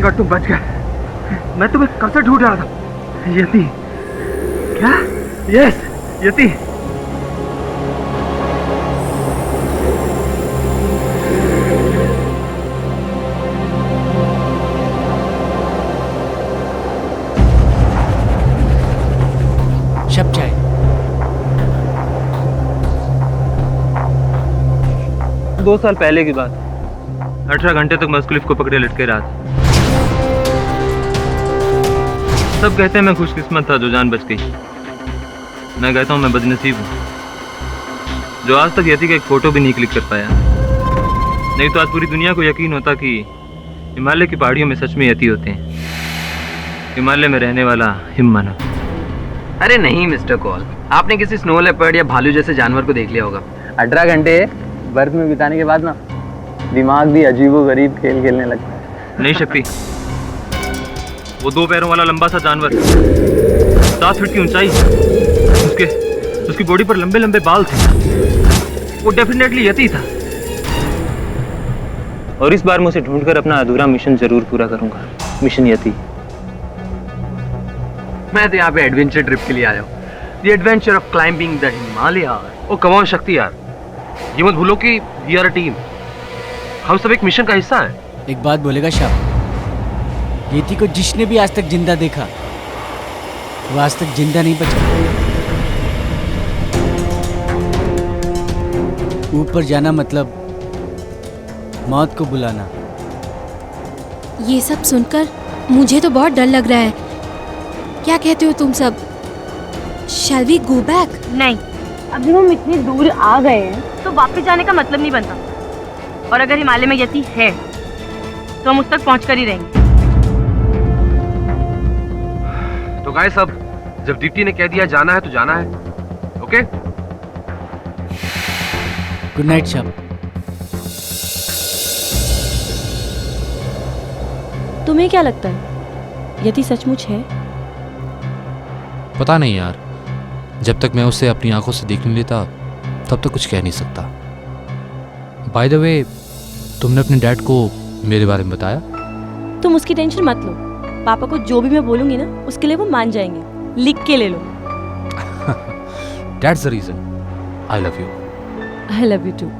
Thank God तुम बच गए। मैं तुम्हें कब से ढूंढ रहा था। यति। क्या? यस, यति। शब चाय। 2 साल पहले की बात। 18 घंटे तक मैं उस क्लिफ को पकड़े लटके रहा था। सब कहते हैं मैं खुशकिस्मत था जो जान बच गई। मैं कहता हूँ मैं बदनसीब हूँ जो आज तक यति का एक फोटो भी नहीं क्लिक कर पाया। नहीं तो आज पूरी दुनिया को यकीन होता कि हिमालय की पहाड़ियों में सच में यति होते हैं। हिमालय में रहने वाला हिममानव। अरे नहीं मिस्टर कॉल, आपने किसी स्नो लेपर्ड या भालू जैसे जानवर को देख लिया होगा। 18 घंटे बर्फ में बिताने के बाद ना दिमाग भी अजीबोगरीब खेल खेलने लगता है। नहीं शक्ति, वो 2 पैरों वाला लंबा सा जानवर, 7 फीट की ऊंचाई, उसकी बॉडी पर लंबे लंबे बाल थे। वो डेफिनेटली यति था। और इस बार मैं उसे ढूंढकर अपना अधूरा मिशन जरूर पूरा करूंगा। मिशन यति। मैं तो यहाँ पे एडवेंचर ट्रिप के लिए आया हूँ। The adventure of climbing the Himalaya. Oh come on Shakti यार, ये मत भूलो कि वी आर अ टीम। हम सब एक मिशन का हिस्सा हैं। एक बात बोलेगा शाह, यति को जिसने भी आज तक जिंदा देखा वो आज तक जिंदा नहीं बचा। ऊपर जाना मतलब मौत को बुलाना। ये सब सुनकर मुझे तो बहुत डर लग रहा है। क्या कहते हो तुम सब? Shall we go back? नहीं, अभी हम इतनी दूर आ गए हैं तो वापस जाने का मतलब नहीं बनता। और अगर हिमालय में यति है तो हम उस तक पहुंच कर ही रहेंगे। तो गाइस, अब जब दीप्ति ने कह दिया जाना है तो जाना है। ओके? Good night Shah. तुम्हें क्या लगता है, यति सचमुच है? पता नहीं यार, जब तक मैं उसे अपनी आंखों से देख नहीं लेता तब तक कुछ कह नहीं सकता। बाय द वे, तुमने अपने डैड को मेरे बारे में बताया? तुम उसकी टेंशन मत लो। पापा को जो भी मैं बोलूंगी ना उसके लिए वो मान जाएंगे। लिख के ले लो। That's the reason I love you. I love you too.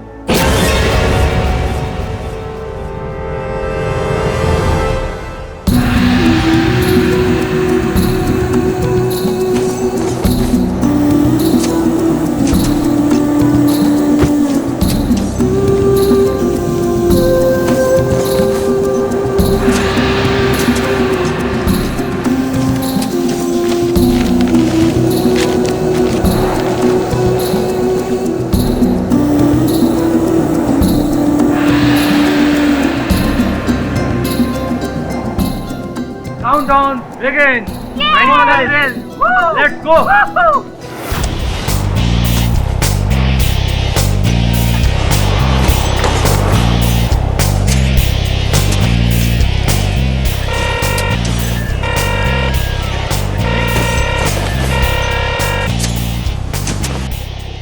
Countdown begin. Come on guys, let's go.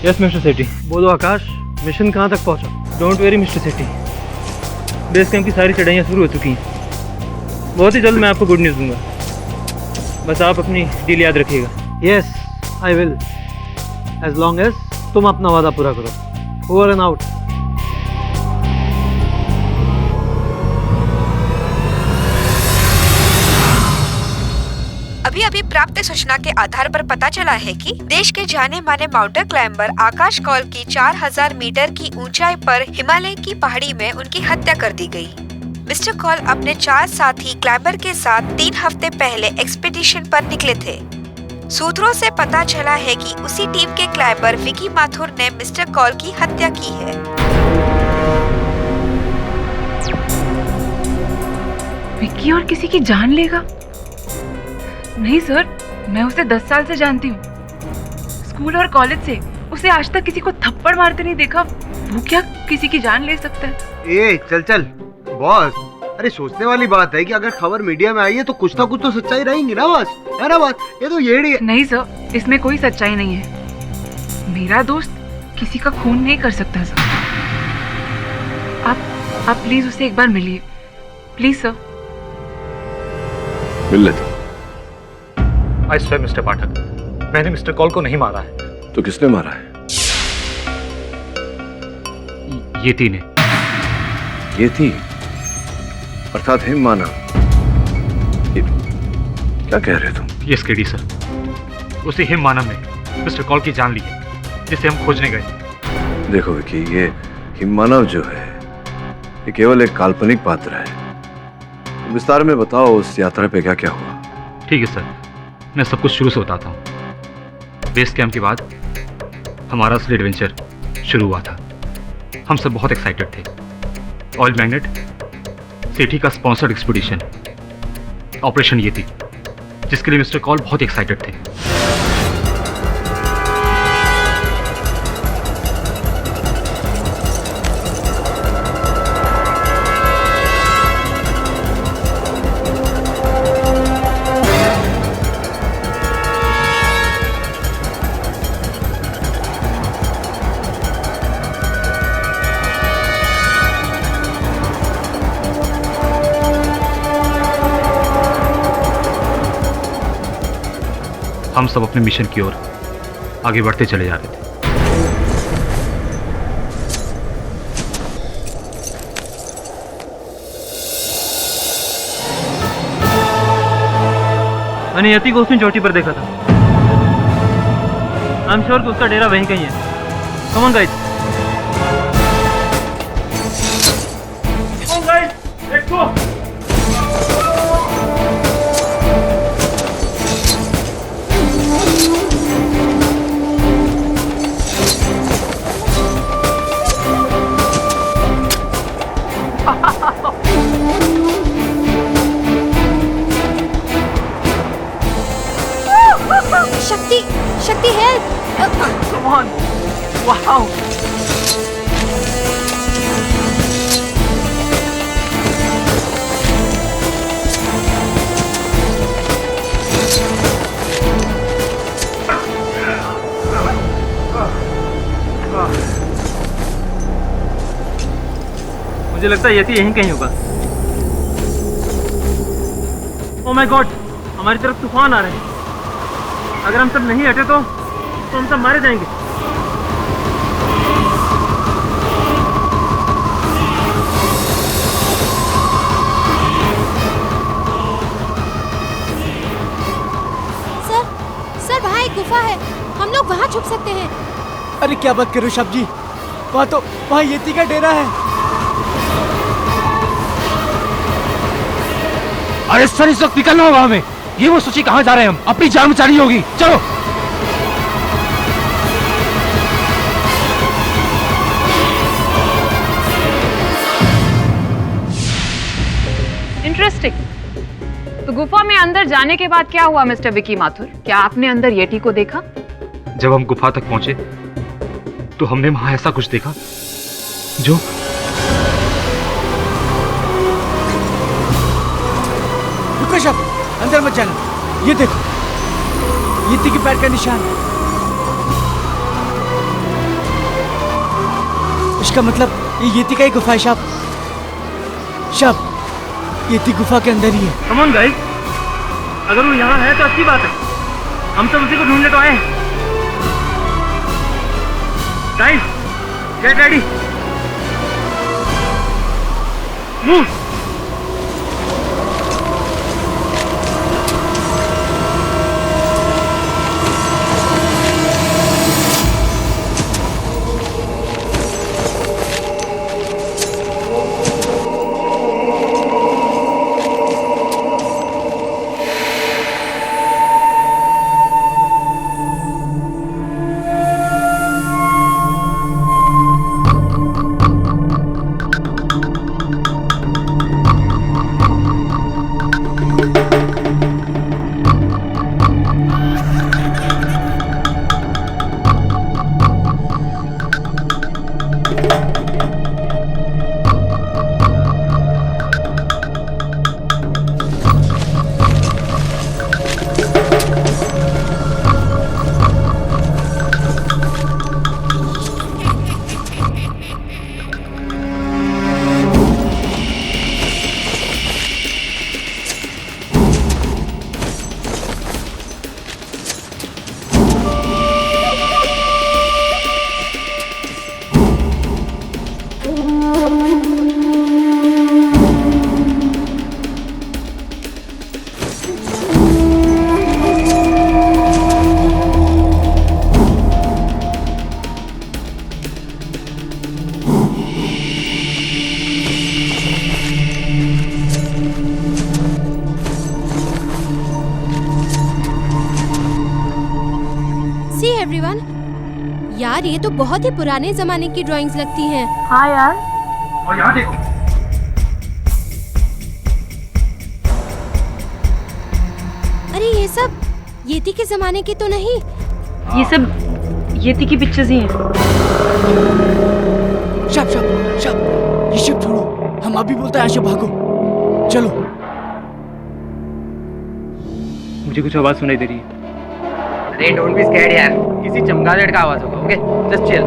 Yes mister Sethi. बोलो आकाश, मिशन कहाँ तक पहुँचा? Don't worry mister Sethi, base camp की सारी चढ़ाइयाँ शुरू हो चुकी हैं। बहुत ही जल्द मैं आपको गुड न्यूज़ दूंगा। बस आप अपनी डील याद रखिएगा। Yes, I will, as long as तुम अपना वादा पूरा करो। Over and out. अभी अभी प्राप्त सूचना के आधार पर पता चला है कि देश के जाने माने माउंटेन क्लाइंबर आकाश कौल की 4000 मीटर की ऊंचाई पर हिमालय की पहाड़ी में उनकी हत्या कर दी गई। मिस्टर कॉल अपने 4 साथी क्लाइंबर के साथ 3 हफ्ते पहले एक्सपीडिशन पर निकले थे। सूत्रों से पता चला है कि उसी टीम के क्लाइंबर विकी माथुर ने मिस्टर कॉल की हत्या की है। विकी और किसी की जान लेगा? नहीं सर, मैं उसे 10 साल से जानती हूँ। स्कूल और कॉलेज से उसे आज तक किसी को थप्पड़ मारते नहीं देखा। वो क्या किसी की जान ले सकता है? ए चल चल बॉस, अरे सोचने वाली बात है कि अगर खबर मीडिया में आई है तो कुछ ना कुछ तो सच्चाई रहेंगी ना बॉस, है ना बात? ये तो येड़ी है। नहीं सर, इसमें कोई सच्चाई नहीं है। मेरा दोस्त किसी का खून नहीं कर सकता सर। आप प्लीज उसे एक बार मिलिए, प्लीज सर। मिल लेता हूं। आई स्वेयर मिस्टर पाठक, मैंने मिस्टर कॉल को नहीं मारा है। तो किसने मारा है? येती ने। ये थी अर्थात हिम माना। क्या कह रहे तुम? यस केडी सर, उसी हिम मानव ने मिस्टर कॉल की जान ली है जिसे हम खोजने गए। देखो विकी, ये हिम मानव जो है ये केवल एक काल्पनिक पात्र है। तुम विस्तार में बताओ उस यात्रा पे क्या क्या हुआ। ठीक है सर, मैं सब कुछ शुरू से बताता हूँ। बेस कैंप के बाद हमारा असली एडवेंचर शुरू हुआ था। हम सब बहुत एक्साइटेड थे। ऑयल मैग्नेट सेठी का स्पॉन्सर्ड एक्सपीडिशन ऑपरेशन ये थी, जिसके लिए मिस्टर कॉल बहुत एक्साइटेड थे। हम सब अपने मिशन की ओर आगे बढ़ते चले जा रहे थे। मैंने यति को उसने चोटी पर देखा था। आई एम श्योर कि उसका डेरा वहीं कहीं है। Come on guys. Come on guys, let's go. शक्ति, शक्ति हेल्प! Come on! Wow! मुझे लगता है यति यहीं कहीं होगा। ओह माय गॉड, हमारी तरफ तूफान आ रहे हैं। अगर हम सब नहीं हटे तो हम सब मारे जाएंगे। सर, सर वहाँ एक गुफा है, हम लोग वहाँ छुप सकते हैं। अरे क्या बात करो शब जी, वहाँ येती का डेरा है। अरे सर, इस वक्त निकलना होगा हमें। ये वो सोची कहाँ जा रहे हैं हम? अपनी जान बचानी होगी, चलो। इंटरेस्टिंग। तो गुफा में अंदर जाने के बाद क्या हुआ मिस्टर विकी माथुर? क्या आपने अंदर येटी को देखा? जब हम गुफा तक पहुंचे तो हमने वहां ऐसा कुछ देखा जो रुको शब, अंदर मत जाना। ये देखो, येती के पैर का निशान। इसका मतलब ये येती का ही गुफा है शब। शब, येती गुफा के अंदर ही है। कम ऑन गाइस, अगर वो यहाँ है तो अच्छी बात है। हम सब उसी को ढूंढने तो आए हैं। Guys, get ready, move. भगवान, यार ये तो बहुत ही पुराने जमाने की ड्राइंग्स लगती हैं। हाँ यार। और यहाँ देखो, अरे ये सब येती के जमाने की तो नहीं? ये सब येती की पिक्चर्स ही हैं। शब शब शब, ये शिप छोड़ो, हम अभी बोलते हैं यहाँ से भागो। चलो। मुझे कुछ आवाज़ सुनाई दे रही है। अरे डोंट बी स्कैर्ड यार, किसी चमगादड़ का आवाज होगा। Okay, just chill.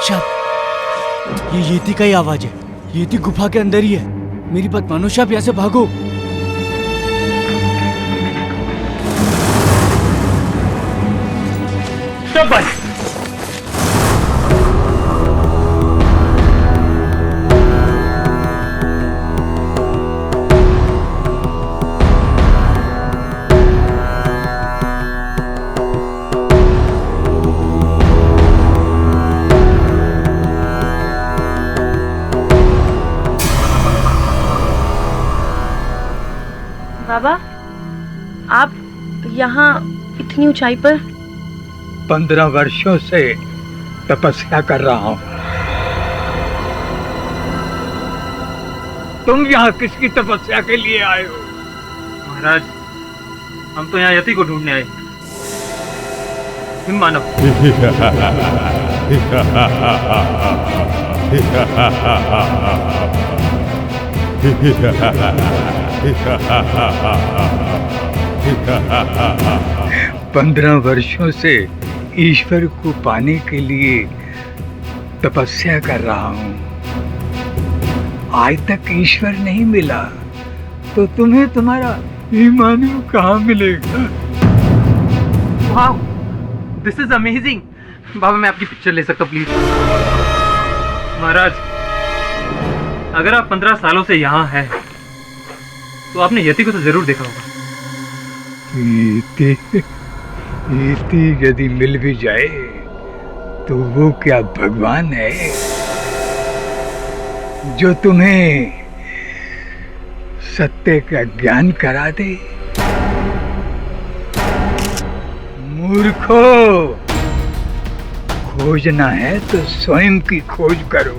शब, ये येती का ही आवाज है। येती गुफा के अंदर ही है। मेरी बात मानो शब, यहाँ से भागो। शब भाई, बाबा, आप यहाँ इतनी ऊंचाई पर? 15 वर्षों से तपस्या कर रहा हूँ। तुम यहाँ किसकी तपस्या के लिए आए हो? महाराज, हम तो यहाँ यति को ढूंढने आए। हिम मानव। पंद्रह वर्षों से ईश्वर को पाने के लिए तपस्या कर रहा हूँ। आज तक ईश्वर नहीं मिला तो तुम्हें तुम्हारा ईमान कहाँ मिलेगा? Wow, this is amazing. बाबा, मैं आपकी पिक्चर ले सकता हूँ प्लीज? महाराज, अगर आप 15 सालों से यहाँ हैं, तो आपने यति को तो जरूर देखा होगा। इति यदि मिल भी जाए तो वो क्या भगवान है जो तुम्हें सत्य का ज्ञान करा दे? मूर्खो, खोजना है तो स्वयं की खोज करो,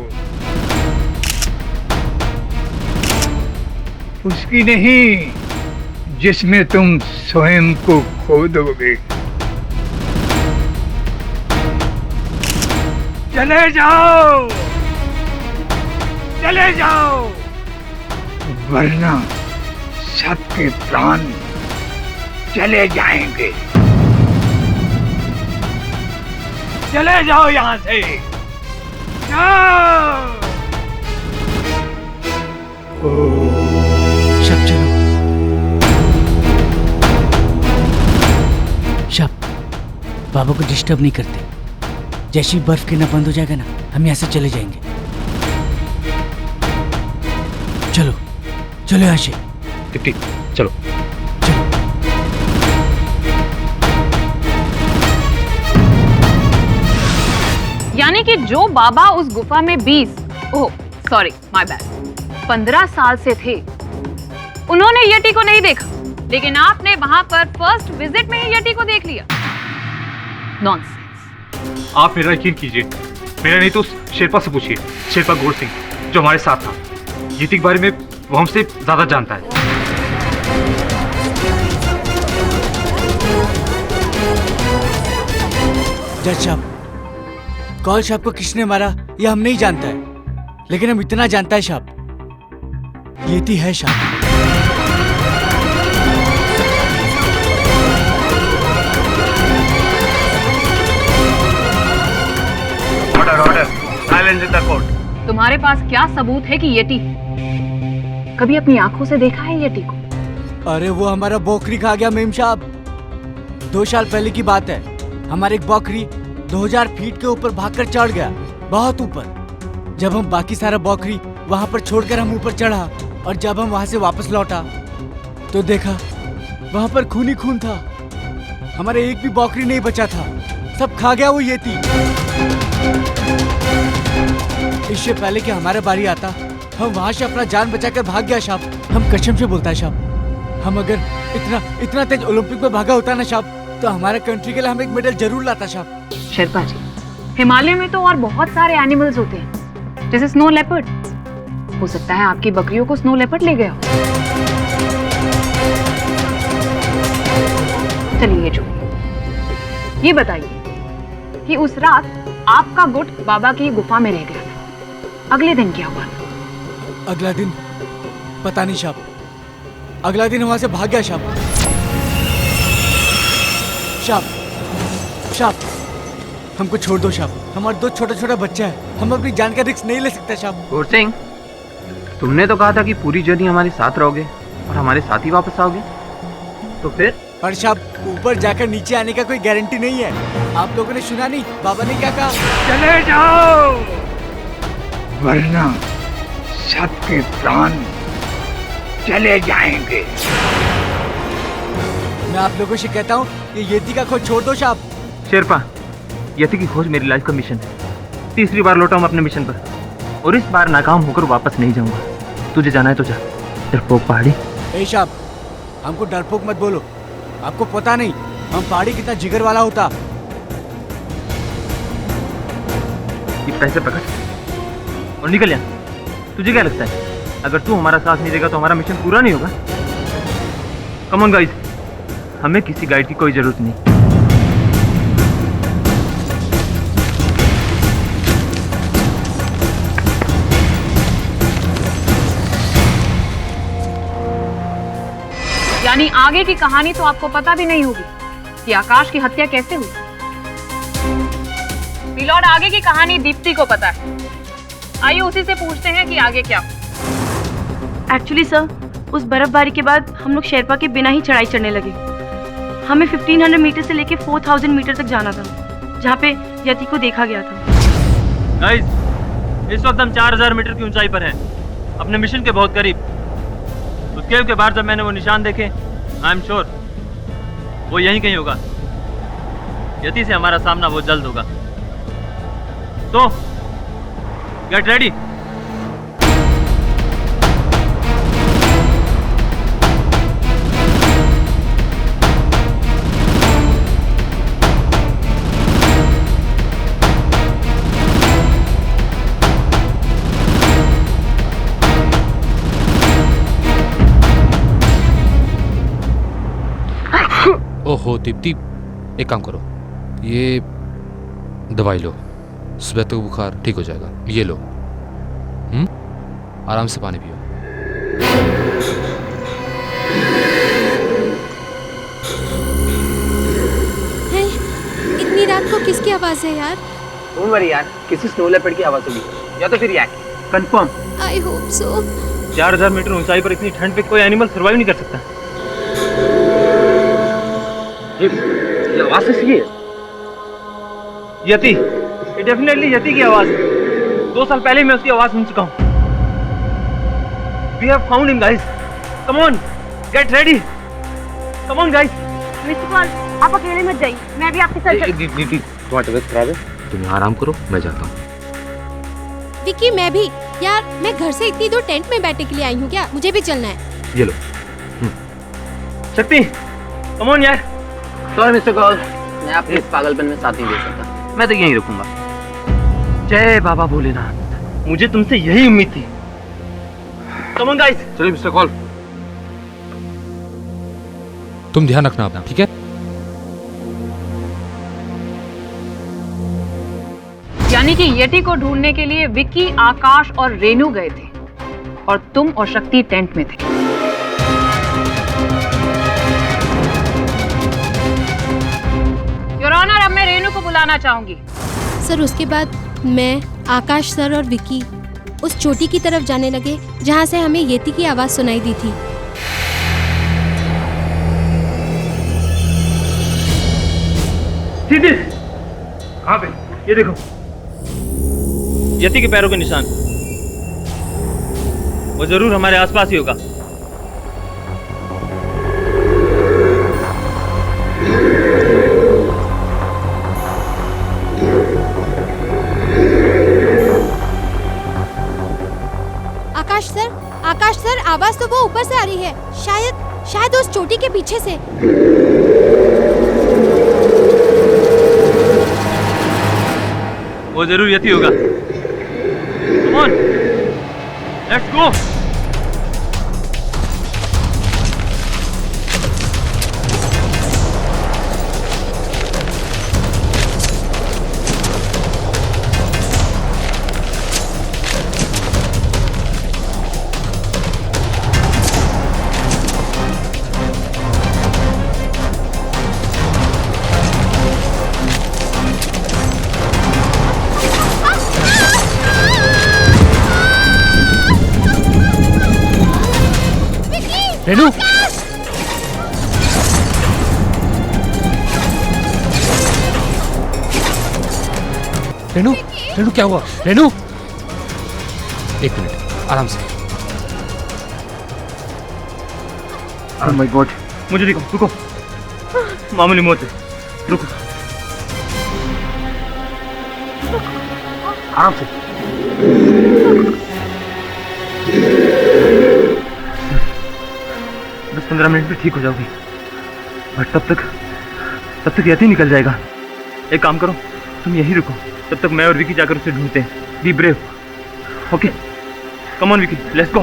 उसकी नहीं जिसमें तुम स्वयं को खो दोगे। चले जाओ, चले जाओ, वरना सबके प्राण चले जाएंगे। चले जाओ यहाँ से, जाओ। शब चलो। शब, बाबा को डिस्टर्ब नहीं करते। जैसे ही बर्फ गिरना बंद हो जाएगा ना, हम यहाँ से चले जाएंगे। चलो चलो यहाँ से। ठीक, चलो। यानी कि जो बाबा उस गुफा में 15 साल से थे, उन्होंने यति को नहीं देखा, लेकिन आपने वहां पर फर्स्ट विजिट में ही यति को देख लिया। नॉनसेंस। आप मेरा यकीन कीजिए, मेरा नहीं तो उस शेरपा से पूछिए, शेरपा गोर सिंह जो हमारे साथ था। यति के बारे में वो हमसे ज्यादा जानता है। जज साहब, कौल साहब को किसने मारा यह हम नहीं जानता है, लेकिन हम इतना जानता है साहब, येती है साहब। Order order, silence in the court. तुम्हारे पास क्या सबूत है कि येती है? कभी अपनी आंखों से देखा है येती को? अरे वो हमारा बकरी खा गया मेम साहब। 2 साल पहले की बात है। हमारे एक बकरी 2000 फीट के ऊपर भागकर चढ़ गया, बहुत ऊपर। जब हम बाकी सारा बकरी वहां पर छोड़कर हम ऊपर चढ़ा, और जब हम वहां से वापस लौटा तो देखा वहां पर खून ही खून था। हमारे एक भी बकरी नहीं बचा था, सब खा गया वो येती। इससे पहले कि हमारा बारी आता हम वहाँ से अपना जान बचाकर भाग गया साहब। हम कसम से बोलता है साहब, हम अगर इतना तेज ओलंपिक में भागा होता ना साहब, तो हमारे कंट्री के लिए हम एक मेडल जरूर लाता साहब। शेरपा जी, हिमालय में तो और बहुत सारे एनिमल्स होते हैं, जैसे स्नो लेपर्ड। हो सकता है आपकी बकरियों को स्नो लेपर्ड ले गया हो। चलिए जो ये बताइए कि उस रात आपका गुट बाबा की गुफा में रह गया था, अगले दिन क्या हुआ? अगला दिन पता नहीं साहब, अगला दिन वहां से भाग गया साहब। साहब हमको छोड़ दो साहब, हमारे 2 छोटे बच्चे हैं, हम अपनी जान का रिस्क नहीं ले सकते साहब। गौर सिंह, तुमने तो कहा था कि पूरी जर्नी हमारे साथ रहोगे और हमारे साथ ही वापस आओगे, तो फिर? पर साहब ऊपर जाकर नीचे आने का कोई गारंटी नहीं है। आप लोगों ने सुना नहीं बाबा ने क्या कहा? चले जाओ वरना सबके प्राण चले जाएंगे। मैं आप लोगों से कहता हूँ कि येती का खोज छोड़ दो साहब। शेरपा, यति की खोज मेरी लाइफ का मिशन है। तीसरी बार लौटा हूँ अपने मिशन पर, और इस बार नाकाम होकर वापस नहीं जाऊंगा। तुझे जाना है तो जा, डरपोक पहाड़ी। ए साहब, हमको डरपोक मत बोलो, आपको पता नहीं हम पहाड़ी कितना जिगर वाला होता। ये पैसे पकड़ और निकल यहाँ। तुझे क्या लगता है अगर तू हमारा साथ नहीं देगा तो हमारा मिशन पूरा नहीं होगा? कम ऑन गाइस, हमें किसी गाइड की कोई जरूरत नहीं। यानी आगे की कहानी तो आपको पता भी नहीं होगी कि आकाश की हत्या कैसे हुई। मिलॉर्ड, आगे की कहानी दीप्ति को पता है। आइए उसी से पूछते हैं कि आगे क्या। एक्चुअली सर, उस बर्फबारी के बाद हम लोग शेरपा के बिना ही चढ़ाई चढ़ने लगे। हमें 1500 मीटर से लेके 4000 मीटर तक जाना था, जहाँ पे यति को देखा गया था। गाइस, इस वक्त हम 4000 मीटर की ऊंचाई पर हैं, अपने मिशन के बहुत करीब। उस केव के बाहर जब मैंने वो निशान देखे, आई एम श्योर वो यहीं कहीं होगा। यति से हमारा सामना वो जल्द होगा। तो गेट रेडी। ओहो दीप्ति, एक काम करो, ये दवाई लो, सुबह तक बुखार ठीक हो जाएगा। ये लो, आराम से पानी पियो। इतनी रात को किसकी आवाज है यार? डोंट वरी यार, किसी स्नो लेपर्ड की आवाज होगी या तो फिर yak. Confirm. I hope so. 4000 metre ऊंचाई पर इतनी ठंड पे कोई एनिमल सर्वाइव नहीं कर सकता। ये आवाज किसकी है? यति, ये डेफिनेटली यति की आवाज है। 2 साल पहले मैं उसकी आवाज सुन चुका हूँ। We have found him, guys. Come on, get ready. Come on, guys. Mister Paul, आप अकेले मत जाइए, मैं भी आपके साथ दीदी, तुम्हारी तबीयत खराब है, तुम आराम करो, मैं जाता हूँ। विकी, मैं भी यार, मैं घर से इतनी दूर टेंट में बैठने के लिए आई हूँ क्या? मुझे भी चलना है। ये लो। शक्ति, come on यार। सॉरी मिस्टर कॉल, मैं आपके इस पागलपन में साथ नहीं दे सकता। मैं तो यहीं रुकूंगा। जय बाबा भोलेनाथ। मुझे तुमसे यही उम्मीद थी। Come on guys। चलिए मिस्टर कॉल। तुम ध्यान रखना अपना, ठीक है? यानी कि येटी को ढूंढने के लिए विक्की, आकाश और रेनू गए थे और तुम और शक्ति टेंट में थे। योर ऑनर, अब मैं रेनू को बुलाना चाहूंगी। सर, उसके बाद मैं, आकाश सर और विकी उस चोटी की तरफ जाने लगे जहाँ से हमें येती की आवाज सुनाई दी थी। कहाँ पे? ये देखो, यति के पैरों के निशान। वो जरूर हमारे आसपास ही होगा। आकाश सर, आवाज तो वो ऊपर से आ रही है। शायद उस चोटी के पीछे से। वो जरूर यति होगा। Come on, let's go. Renu, Renu, Renu क्या हुआ? रेनू, एक मिनट, आराम से। Oh my God, मुझे देखो, रुको, मामूली मौत है, रुको, आराम से। बस 15 मिनट में ठीक हो जाओगी, बट तब तक यति निकल जाएगा। एक काम करो, तुम यहीं रुको, तब तक मैं और विकी जाकर उसे ढूंढते हैं। Be brave, okay? Come on Vicky, let's go.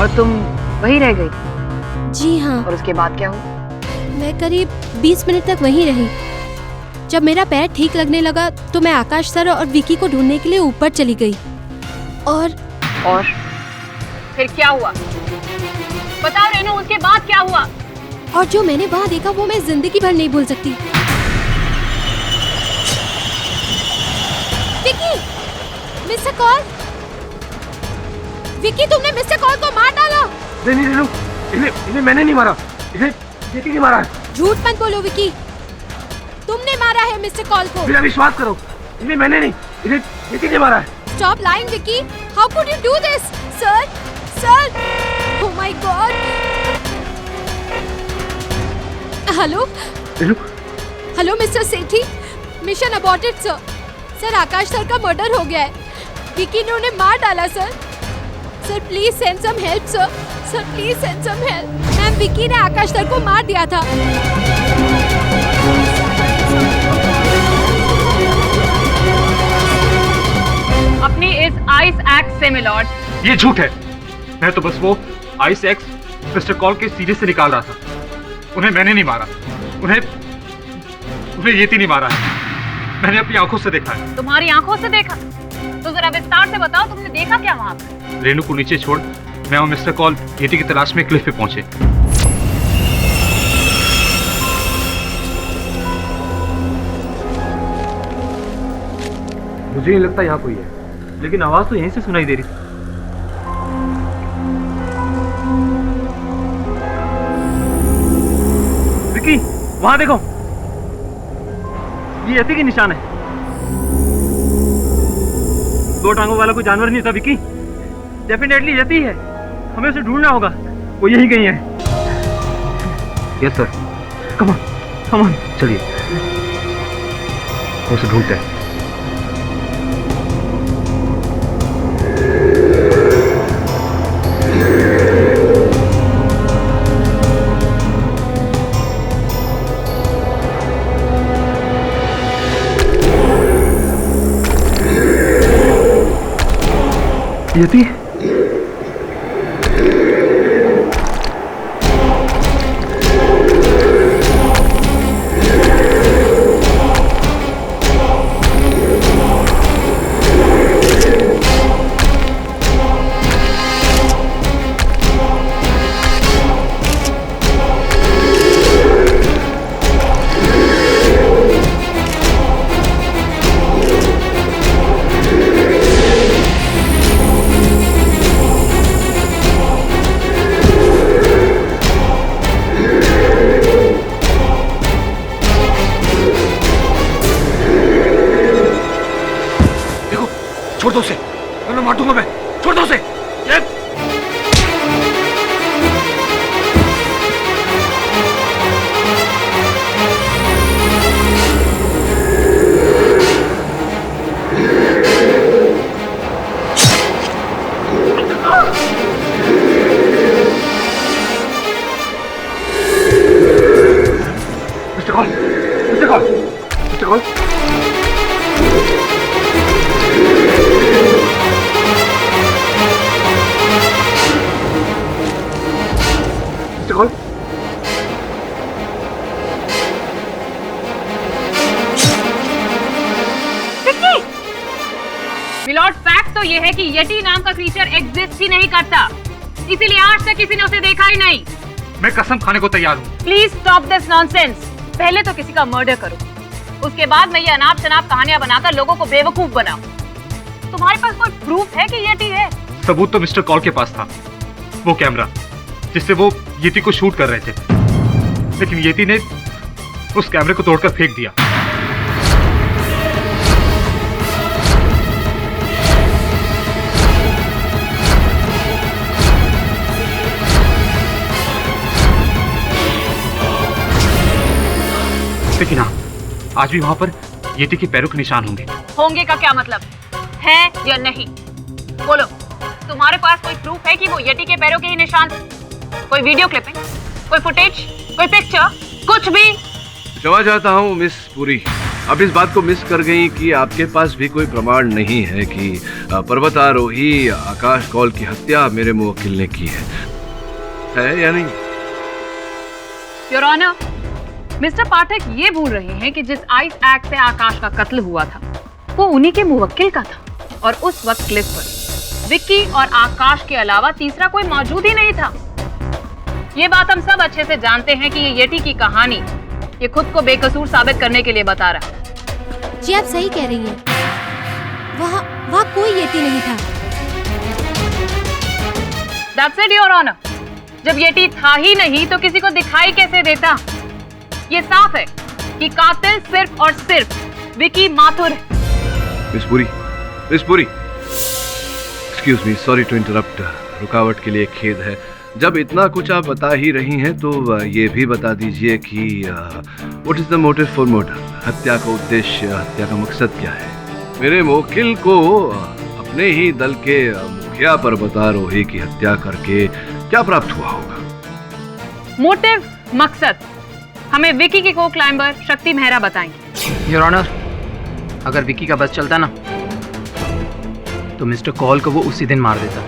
और तुम वहीं रह गई? जी हाँ। और उसके बाद क्या हुआ? मैं करीब 20 मिनट तक वहीं रही। जब मेरा पैर ठीक लगने लगा तो मैं आकाश सर और विकी को ढूंढने के लिए ऊपर चली गई। और फिर क्या हुआ? बताओ रेनू, उसके बाद क्या हुआ? और जो मैंने वहाँ देखा वो मैं जिंदगी भर नहीं भूल सकती। Vicky, mister call. विकी, तुमने मिस्टर कॉल को मार डाला। नहीं रेनू, इन्हें मैंने नहीं मारा, इन्हें यति ने मारा है। झूठ मत बोलो विकी, तुमने मारा है मिस्टर कॉल को। मेरा विश्वास करो, इन्हें मैंने नहीं, इन्हें यति ने मारा है। Stop lying, Vicky. How could you do this, sir? Oh my God. Hello mister Sethi, mission aborted sir. Sir, Akash sir का मर्डर हो गया है। विकी ने उन्हें मार डाला sir. Sir please send some help sir. Sir please send some help. Ma'am, Vicky ने Akash sir को मार दिया था। अपनी इस आइस एक्ट से मिलॉर्ड। ये झूठ है। मैं तो बस वो आइस एक्स मिस्टर कॉल के सीधे से निकाल रहा था। उन्हें मैंने नहीं मारा, उन्हें येती नहीं मारा है। मैंने अपनी आंखों से देखा है। तुम्हारी आंखों से देखा? तो जरा विस्तार से बताओ, तुमने देखा क्या वहाँ पर? रेनू को नीचे छोड़ मैं और मिस्टर कॉल येती की तलाश में क्लिफ पे पहुंचे। मुझे नहीं लगता यहाँ कोई है, लेकिन आवाज तो यहीं से सुनाई दे रही थी। विकी, वहां देखो, ये यति के निशान है। दो टांगों वाला कोई जानवर नहीं था विकी, डेफिनेटली यति है। हमें उसे ढूंढना होगा, वो यहीं कहीं है। यस सर, कम ऑन, चलिए उसे ढूंढते हैं। यति, छोड़ दो उसे, मैं मार दूंगा। मैं छोड़ दो उसे। है कि यटी नाम का क्रीचर एग्जिस्ट ही नहीं करता, इसीलिए आज तक किसी ने उसे देखा ही नहीं। मैं कसम खाने को तैयार हूँ। Please stop this nonsense. पहले तो किसी का मर्डर करो, उसके बाद मैं ये अनाप शनाप कहानियां बनाकर लोगों को बेवकूफ बनाऊं। तुम्हारे पास कोई प्रूफ है कि यटी है? सबूत तो मिस्टर कॉल के पास था, वो कैमरा जिससे वो येती को शूट कर रहे थे, लेकिन येती ने उस कैमरे को तोड़कर फेंक दिया। लेकिन हाँ, आज भी वहां पर येती के पैरों के निशान होंगे। होंगे का क्या मतलब है या नहीं? बोलो, तुम्हारे पास कोई प्रूफ है कि वो यटी के पैरों के ही निशान? कोई वीडियो क्लिपिंग, कोई फुटेज, कोई पिक्चर, कुछ भी? क्षमा चाहता हूँ मिस पुरी, आप इस बात को मिस कर गई कि आपके पास भी कोई प्रमाण नहीं है कि पर्वतारोही आकाश कौल की हत्या मेरे मुवक्किल ने की है या नहीं? योर ऑनर, मिस्टर पाठक ये भूल रहे हैं कि जिस आइस एक्ट से आकाश का कत्ल हुआ था वो उन्हीं के मुवक्किल का था, और उस वक्त क्लिफ पर विक्की और आकाश के अलावा तीसरा कोई मौजूद ही नहीं था। ये बात हम सब अच्छे से जानते हैं कि ये येटी की कहानी ये खुद को बेकसूर साबित करने के लिए बता रहा है। जी आप सही कह रही हैं, वहाँ कोई येटी नहीं था। That's it, your honour. जब येटी था ही नहीं तो किसी को दिखाई कैसे देता? ये साफ है कि कातिल सिर्फ और सिर्फ विकी माथुर है। Miss Puri, excuse me, sorry to interrupt. रुकावट के लिए खेद है। जब इतना कुछ आप बता ही रही हैं तो ये भी बता दीजिए कि what is the motive for murder? हत्या का उद्देश्य, हत्या का मकसद क्या है? मेरे मुवक्किल को अपने ही दल के मुखिया पर्वतारोही की हत्या करके क्या प्राप्त हुआ होगा? मोटिव, मकसद हमें विकी के को क्लाइंबर शक्ति मेहरा बताएंगे। योर ऑनर, अगर विकी का बस चलता ना तो मिस्टर कॉल को वो उसी दिन मार देता।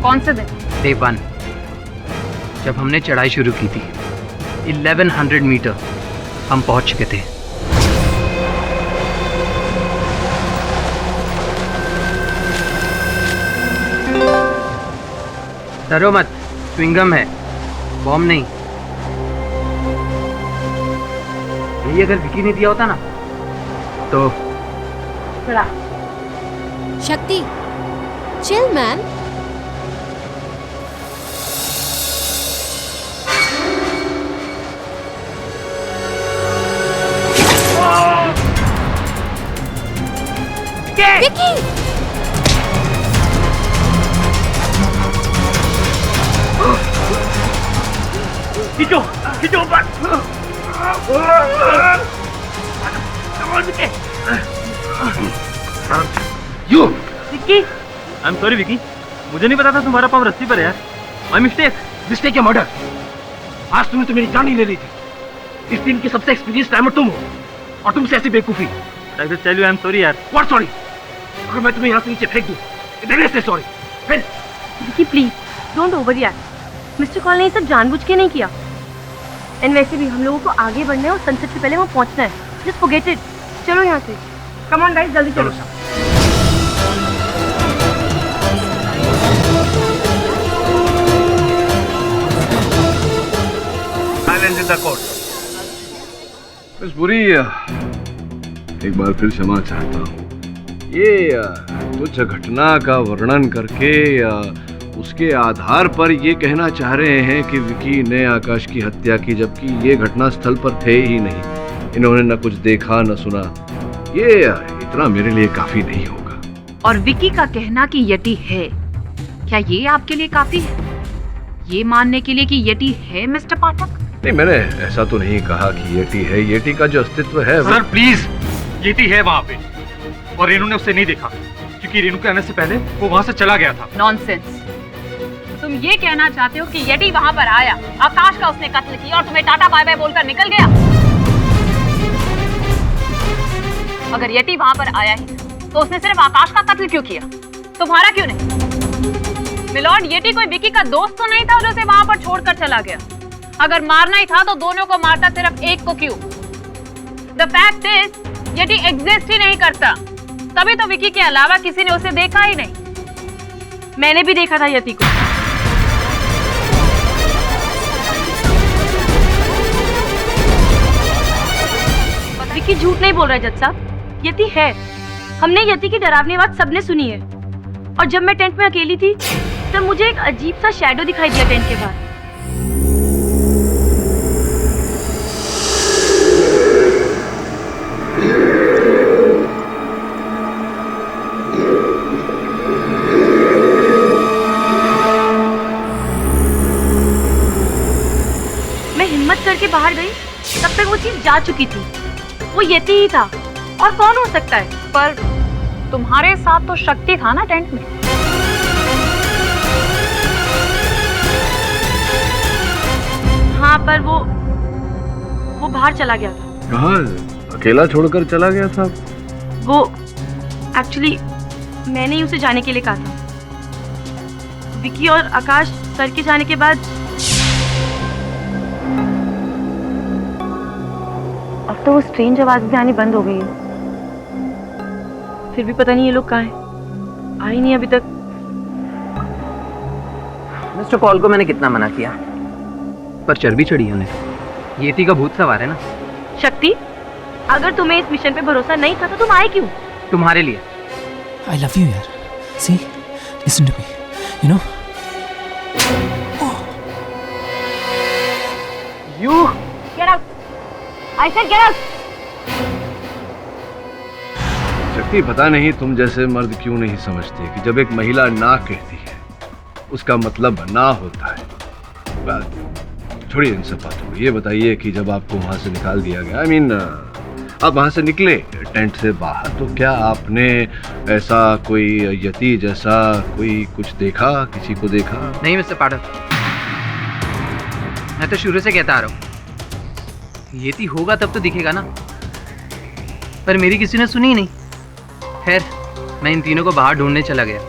कौन से दिन? डे 1, जब हमने चढ़ाई शुरू की थी। 1100 मीटर हम पहुंच चुके थे। डरो मत, च्युइंगम है, बॉम्ब नहीं। यही अगर विकी ने दिया होता ना तो शक्ति, चिल मैन। विकी! खींचो, खींचो ऊपर। You! Vicky! I'm sorry Vicky, मुझे नहीं पता था तुम्हारा पाँव रस्सी पर है यार। My mistake. मिस्टेक या मर्डर? आज तुमने तो मेरी जान ही ले ली थी। इस टीम की सबसे एक्सपीरियंस टाइमर तुम हो और तुमसे ऐसी बेवकूफी। I will tell you I'm sorry यार। What sorry? अगर मैं तुम्हें यहाँ से नीचे फेंक दूँ, then say sorry. फिर? Vicky please, don't overreact. Mister call ने ये सब जानबूझ के नहीं किया। एंड वैसे भी हम लोगों को आगे बढ़ना है और सनसेट से पहले वहाँ पहुँचना है। Just forget it. चलो यहाँ से। कम ऑन गाइस, जल्दी चलो। Silence in the court. Miss Puri, एक बार फिर क्षमा चाहता हूँ। ये तुच्छ घटना का वर्णन करके उसके आधार पर ये कहना चाह रहे हैं कि विकी ने आकाश की हत्या की, जबकि ये घटना स्थल पर थे ही नहीं। इन्होंने न कुछ देखा न सुना। ये इतना मेरे लिए काफी नहीं होगा। और विकी का कहना कि यटी है, क्या ये आपके लिए काफी है? ये मानने के लिए कि यटी है मिस्टर पाठक? नहीं, मैंने ऐसा तो नहीं कहा कि येटी है। येटी का जो अस्तित्व है सर प्लीज, येटी है वहाँ पे और रेनू ने उसे नहीं देखा क्योंकि रेनू के आने से पहले वो वहाँ से चला गया था। नॉनसेंस। तुम ये कहना चाहते हो कि यटी वहाँ पर आया, आकाश का उसने कत्ल किया और तुम्हें टाटा बाय बाय बोलकर निकल गया? अगर यटी वहाँ पर आया ही तो उसने सिर्फ आकाश का कत्ल क्यों किया, तुम्हारा क्यों नहीं? मिलॉर्ड, येटी कोई विकी का दोस्त तो नहीं था जो उसे वहाँ पर छोड़कर चला गया। अगर मारना ही था तो दोनों को मारता, सिर्फ एक को क्यों? The fact is yeti exist ही नहीं करता, तभी तो विकी के अलावा किसी ने उसे देखा ही नहीं। मैंने भी देखा था यति को। विकी झूठ नहीं बोल रहा है जज साहब, यति है। हमने यति की डरावनी आवाज सबने सुनी है। और जब मैं टेंट में अकेली थी तब मुझे एक अजीब सा शैडो दिखाई दिया टेंट के बाहर। मैं हिम्मत करके बाहर गई, तब तक वो चीज जा चुकी थी। वो यति ही था, और कौन हो सकता है? पर तुम्हारे साथ तो शक्ति था ना टेंट में। हाँ, पर वो बाहर चला गया था। कहाँ? अकेला छोड़कर चला गया था? वो एक्चुअली मैंने ही उसे जाने के लिए कहा था। विकी और आकाश सर के जाने के बाद अब तो वो स्ट्रेंज आवाज भी आनी बंद हो गई है। फिर भी पता नहीं ये लोग कहाँ हैं, आए नहीं अभी तक। मिस्टर कॉल को मैंने कितना मना किया, पर चर्बी चढ़ी उन्हें। येती का भूत सवार है ना। शक्ति, अगर तुम्हें इस मिशन पे भरोसा नहीं था तो तुम आए क्यों? तुम्हारे लिए। I love you यार। See, listen to me. You know? You Get out! I said get out! शक्ति, पता नहीं तुम जैसे मर्द क्यों नहीं समझते कि जब एक महिला ना कहती है उसका मतलब ना होता है। छोड़िए इन सब बातों को, ये बताइए कि जब आपको वहां से निकाल दिया गया, आप वहां से निकले टेंट से बाहर, तो क्या आपने ऐसा कोई यति जैसा कोई कुछ देखा, किसी को देखा? नहीं मिस्टर पाठक, मैं तो शुरू से कहता आ रहा हूँ, येती होगा तब तो दिखेगा ना, पर मेरी किसी ने सुनी नहीं। खैर, मैं इन तीनों को बाहर ढूंढने चला गया।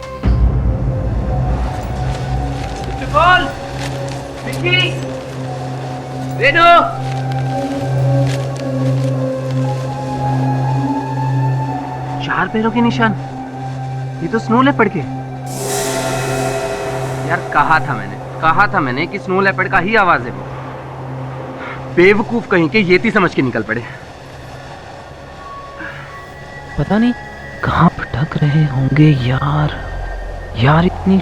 रेनो! चार पैरों के निशान, ये तो स्नो लेपर्ड के। यार कहा था मैंने कि स्नो लेपर्ड का ही आवाज है वो। बेवकूफ कहीं के येती समझ के निकल पड़े। पता नहीं कहाँ भटक रहे होंगे यार इतनी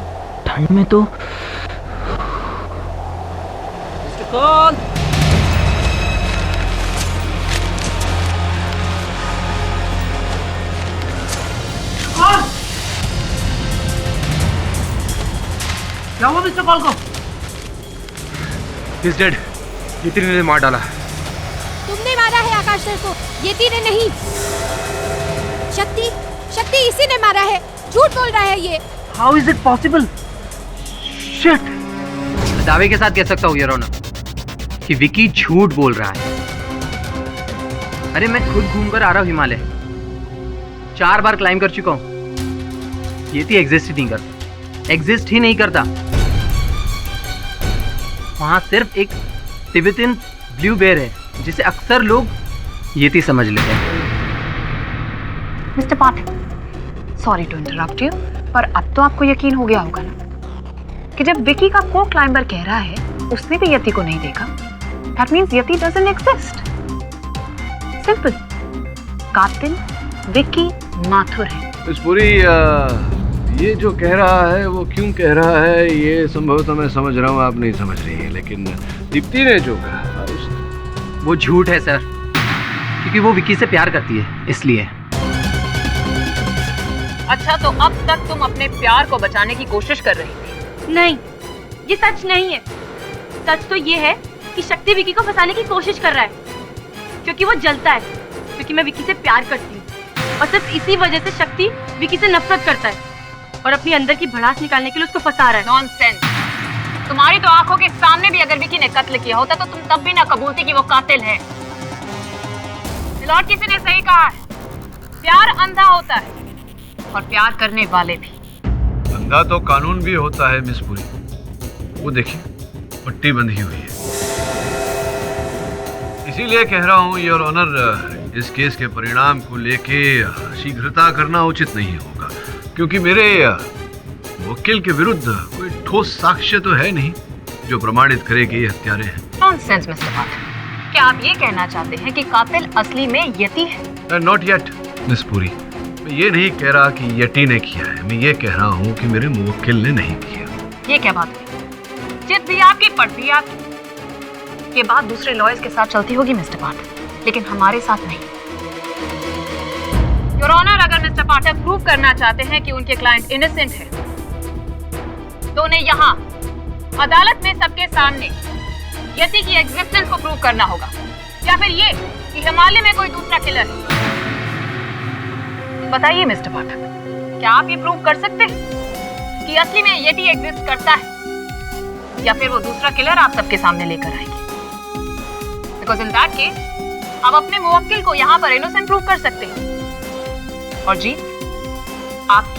ठंड में तो। कॉल क्या हुआ मिस्टर कॉल को? He's dead. येती ने मार डाला। तुमने मारा है आकाश सर को, येती ने नहीं। शक्ति इसी ने मारा है, झूठ बोल रहा है ये। How is it possible? Shit! मैं दावे के साथ कह सकता हूँ योर ऑनर कि विकी झूठ बोल रहा है। अरे मैं खुद घूमकर आ रहा हूँ हिमालय, 4 बार क्लाइंब कर चुका हूँ। येती एग्जिस्ट ही नहीं करता। वहां सिर्फ एक तिब्बतन ब्लू बेयर है जिसे अक्सर लोग येती समझ लेते हैं। Mister Pathak, sorry to interrupt you, पर अब तो आपको यकीन हो गया होगा ना कि जब विकी का को क्लाइंबर कह रहा है उसने भी यति को नहीं देखा, that means yeti doesn't exist. Simple. कातिल विकी माथुर है। इस पूरी ये जो कह रहा है वो क्यों कह रहा है ये संभवतः मैं समझ रहा हूँ, आप नहीं समझ रही है, लेकिन दीप्ति ने जो कहा वो झूठ है सर, क्योंकि वो विकी से प्यार करती है इसलिए। अच्छा, तो अब तक तुम अपने प्यार को बचाने की कोशिश कर रही थी? नहीं, ये सच नहीं है। सच तो ये है कि शक्ति विकी को फंसाने की कोशिश कर रहा है, क्योंकि वो जलता है, क्योंकि मैं विकी से प्यार करती हूँ। और सिर्फ इसी वजह से शक्ति विकी से नफरत करता है और अपनी अंदर की भड़ास निकालने के लिए उसको फंसा रहा है। नॉनसेंस। तुम्हारी तो आंखों के सामने भी अगर विकी ने कत्ल किया होता तो तुम तब भी ना कबूलती कि वो कातिल है। लॉर्ड किसी ने सही कहा है, प्यार अंधा होता है और प्यार करने वाले भी। अंधा तो कानून भी होता है मिस पुरी, वो देखिए पट्टी बंधी हुई है। इसीलिए कह रहा हूँ योर ऑनर, इस केस के परिणाम को लेके शीघ्रता करना उचित नहीं होगा, क्योंकि मेरे वकील के विरुद्ध कोई ठोस साक्ष्य तो है नहीं जो प्रमाणित करे कि ये हत्यारे हैं। नॉनसेंस मिस्टर पाठक, क्या आप ये कहना चाहते हैं कि कातिल असली में यति है? नॉट येट मिस पुरी, मैं ये नहीं कह रहा कि यति ने किया है, मैं ये कह रहा हूँ कि मेरे मुवक्किल ने नहीं किया। ये क्या बात हुई? जिद भी आपकी, पड़ती भी आपकी। ये बात दूसरे लॉयर्स के साथ चलती होगी मिस्टर पाठक, लेकिन हमारे साथ नहीं। योर ऑनर, अगर मिस्टर पाठक प्रूव करना चाहते हैं कि उनके क्लाइंट इनोसेंट है, तो उन्हें यहाँ अदालत में सबके सामने यति की एग्जिस्टेंस को प्रूव करना होगा, या फिर ये कि हिमालय में कोई दूसरा किलर है। बताइए मिस्टर पाठक, क्या आप ये प्रूव कर सकते हैं कि असली में यति एग्जिस्ट करता है, या फिर वो दूसरा किलर आप सबके सामने लेकर आएंगे? बिकॉज इन दैट केस आप अपने मुवक्किल को यहाँ पर इनोसेंट प्रूव कर सकते हैं, और जीत आपकी।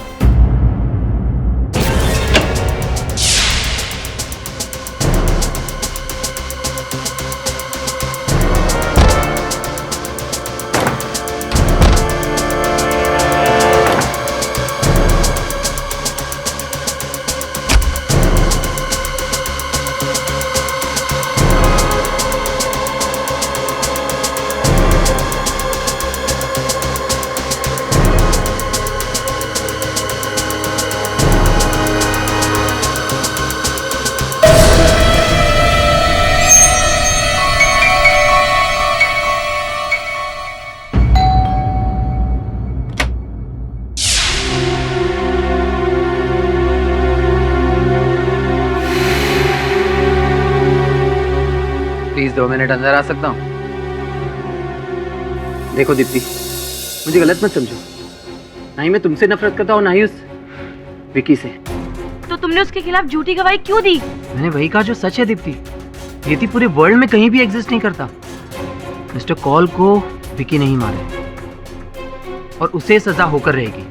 प्लीज 2 मिनट अंदर आ सकता हूँ? देखो दीप्ति, मुझे गलत मत समझो, ना ही मैं तुमसे नफरत करता हूँ, ना ही उस विकी से। तो तुमने उसके खिलाफ झूठी गवाही क्यों दी? मैंने वही कहा जो सच है दीप्ति। यति पूरे वर्ल्ड में कहीं भी एग्जिस्ट नहीं करता। मिस्टर कॉल को विकी नहीं मारे, और उसे सजा होकर रहेगी।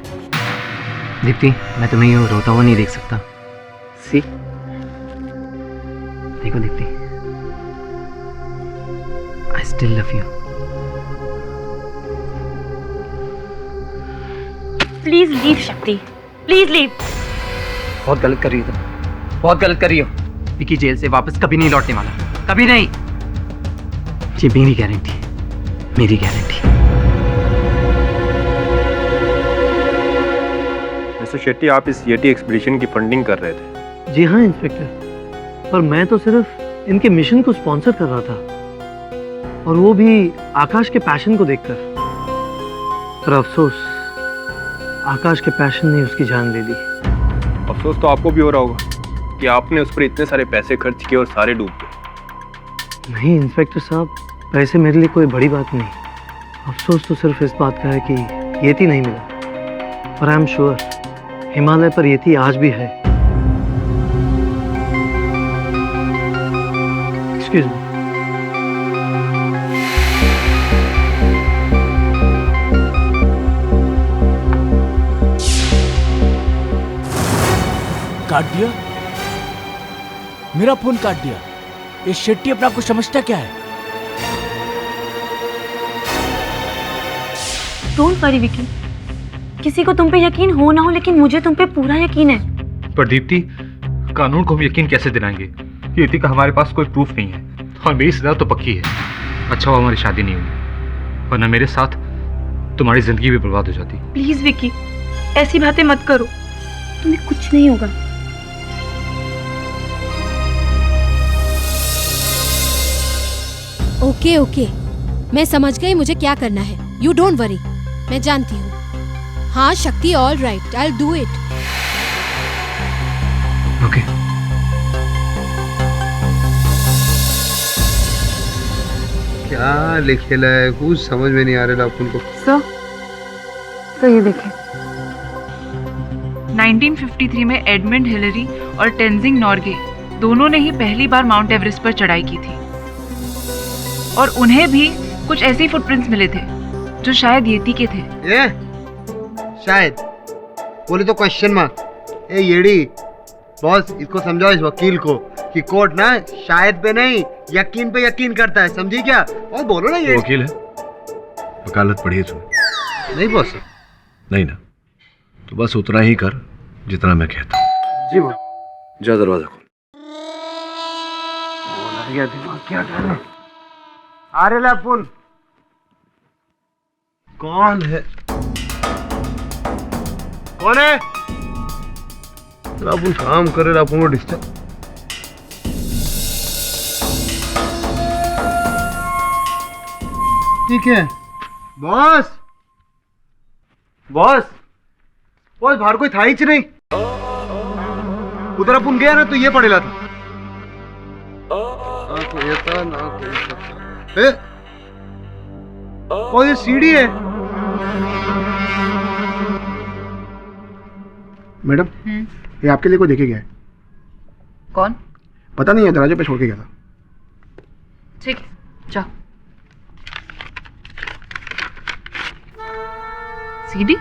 दीप्ति, मैं तुम्हें यूं रोता हुआ नहीं देख सकता। सी, देखो Deepti, I still love you. Please leave शक्ति, प्लीज लीव। बहुत गलत कर रही हो तुम, बहुत गलत कर रही हो। विकी जेल से वापस कभी नहीं लौटने वाला, कभी नहीं। ये मेरी गारंटी, मेरी गारंटी। मिस्टर शेट्टी, आप इस येटी एक्सपीडिशन की फंडिंग कर रहे थे? जी हाँ इंस्पेक्टर, पर मैं तो सिर्फ इनके मिशन को स्पॉन्सर कर रहा था, और वो भी आकाश के पैशन को देखकर। पर अफसोस, आकाश के पैशन ने उसकी जान ले ली। अफसोस तो आपको भी हो रहा होगा कि आपने उस पर इतने सारे पैसे खर्च किए और सारे डूब गए। नहीं इंस्पेक्टर साहब, पैसे मेरे लिए कोई बड़ी बात नहीं। अफसोस तो सिर्फ इस बात का है कि येती नहीं मिला, पर आई एम श्योर हिमालय पर येती आज भी है। Excuse me. काट दिया, मेरा फोन काट दिया। ये शेट्टी अपने आप को समझता क्या है? डोंट वरी विकी, किसी को तुम पे यकीन हो ना हो, लेकिन मुझे तुम पे पूरा यकीन है। पर दीप्ति, कानून को हम यकीन कैसे दिलाएंगे? यति का हमारे पास कोई प्रूफ नहीं है, और मेरी सजा तो पक्की है। अच्छा हुआ हमारी शादी नहीं हुई, वरना मेरे साथ तुम्हारी जिंदगी भी बर्बाद हो जाती। प्लीज विकी, ऐसी बातें मत करो, तुम्हें कुछ नहीं होगा। ओके ओके, मैं समझ गई मुझे क्या करना है। यू डोंट वरी, मैं जानती हूँ। हाँ शक्ति, all right, I will do it. Okay. क्या लिखेला है, कुछ समझ में नहीं आ रहा अपन को। सर ये देखिए, 1953 में एडमंड हिलरी और टेंजिंग नॉर्गे दोनों ने ही पहली बार माउंट एवरेस्ट पर चढ़ाई की थी, और उन्हें भी कुछ ऐसे फुटप्रिंट्स मिले थे जो शायद येती के थे। ये शायद बोले तो क्वेश्चन मार्क। ए येड़ी बॉस, इसको समझाओ इस वकील को कि कोर्ट ना शायद पे नहीं यकीन पे यकीन करता है, समझी क्या? और बोलो ना ये वकील है, वकालत पढ़ी है तूने? नहीं बॉस। नहीं ना, तो बस उतना ही कर जितना मैं कहता हूँ। जी बॉस। जा दरवाजा खोल। दिमाग क्या कर रहा है? अरे लापुन कौन है? कौन है? लापुन काम करे, लापुन को डिस्टर्ब। ठीक है बॉस। बॉस बॉस बाहर कोई था ही नहीं। उधर अपन गया ना तो ये पड़ेला था। ना कोई था ना कोई। और ये सीढ़ी है। मैडम ये आपके लिए कोई देखे गया है? कौन? पता नहीं है, दरवाजे पे छोड़ के गया था। ठीक है जाओ। सीडी?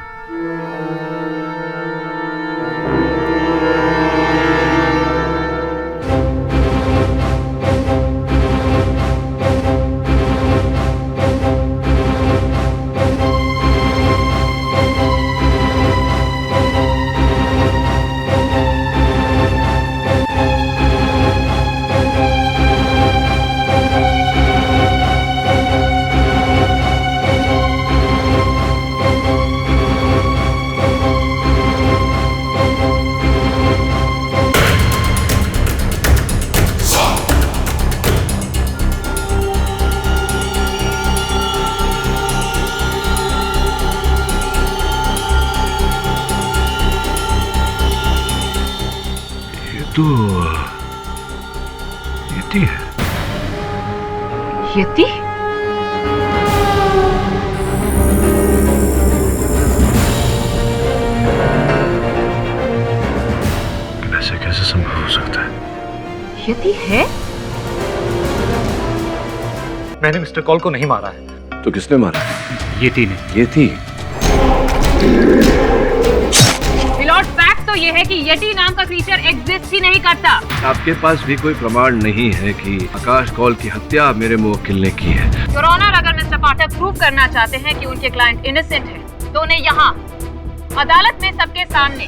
तो यति है। यति? ऐसे कैसे संभव हो सकता है? यति है? मैंने मिस्टर कॉल को नहीं मारा है। तो किसने मारा? येती ने। येती? मिलॉर्ड, फैक्ट तो ये है कि येटी नाम का क्रीचर एग्जिस्ट ही नहीं करता। आपके पास भी कोई प्रमाण नहीं है कि आकाश कौल की हत्या मेरे मुवक्किल ने की है? योर ऑनर, अगर मिस्टर पाठक प्रूव करना चाहते हैं कि उनके क्लाइंट इनोसेंट है तो उन्हें यहाँ अदालत में सबके सामने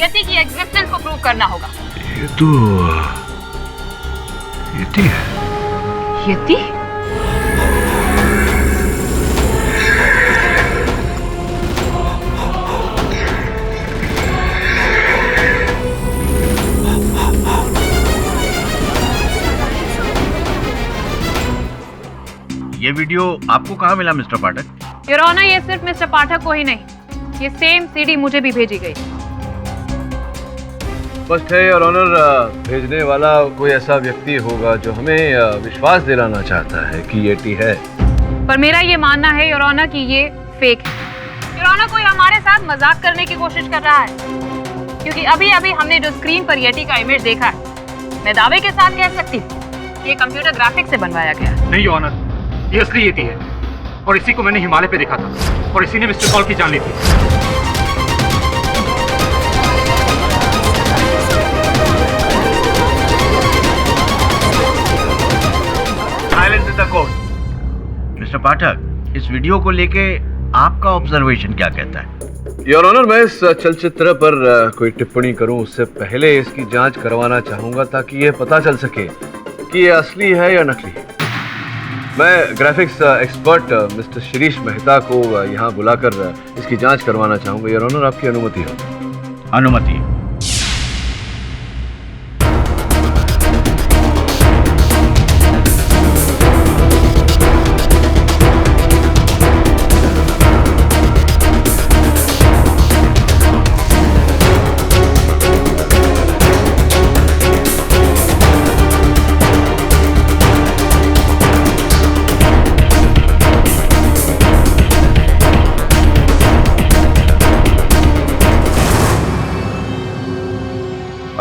येती की एग्जिस्टेंस को प्रूव करना होगा। ये तो येती है। येती? ये वीडियो आपको कहाँ मिला मिस्टर पाठक? योर ऑनर, ये सिर्फ मिस्टर पाठक को ही नहीं, ये सेम सीडी मुझे भी भेजी गई। स्पष्ट है योर ऑनर, भेजने वाला कोई ऐसा व्यक्ति होगा जो हमें विश्वास दिलाना चाहता है कि येटी है। पर मेरा ये मानना है योर ऑनर कि ये फेक है। योर ऑनर, कोई हमारे साथ मजाक करने की कोशिश कर रहा है, क्योंकि अभी अभी हमने जो स्क्रीन पर येटी का इमेज देखा है, मैं दावे के साथ कह सकती हूँ ये कंप्यूटर ग्राफिक्स से बनवाया गया है। नहीं योर ऑनर, ये असली येती है और इसी को मैंने हिमालय पे देखा था और इसी ने मिस्टर कॉल की जान ली थी। Silence in the court. Mister Pathak, इस वीडियो को लेके आपका ऑब्जर्वेशन क्या कहता है? योर ऑनर, मैं इस चलचित्र पर कोई टिप्पणी करूं उससे पहले इसकी जांच करवाना चाहूंगा ताकि ये पता चल सके कि ये असली है या नकली है। मैं graphics expert mister Shirish Mehta को यहाँ बुलाकर इसकी जांच करवाना चाहूंगा। योर ऑनर, आपकी अनुमति हो? अनुमति।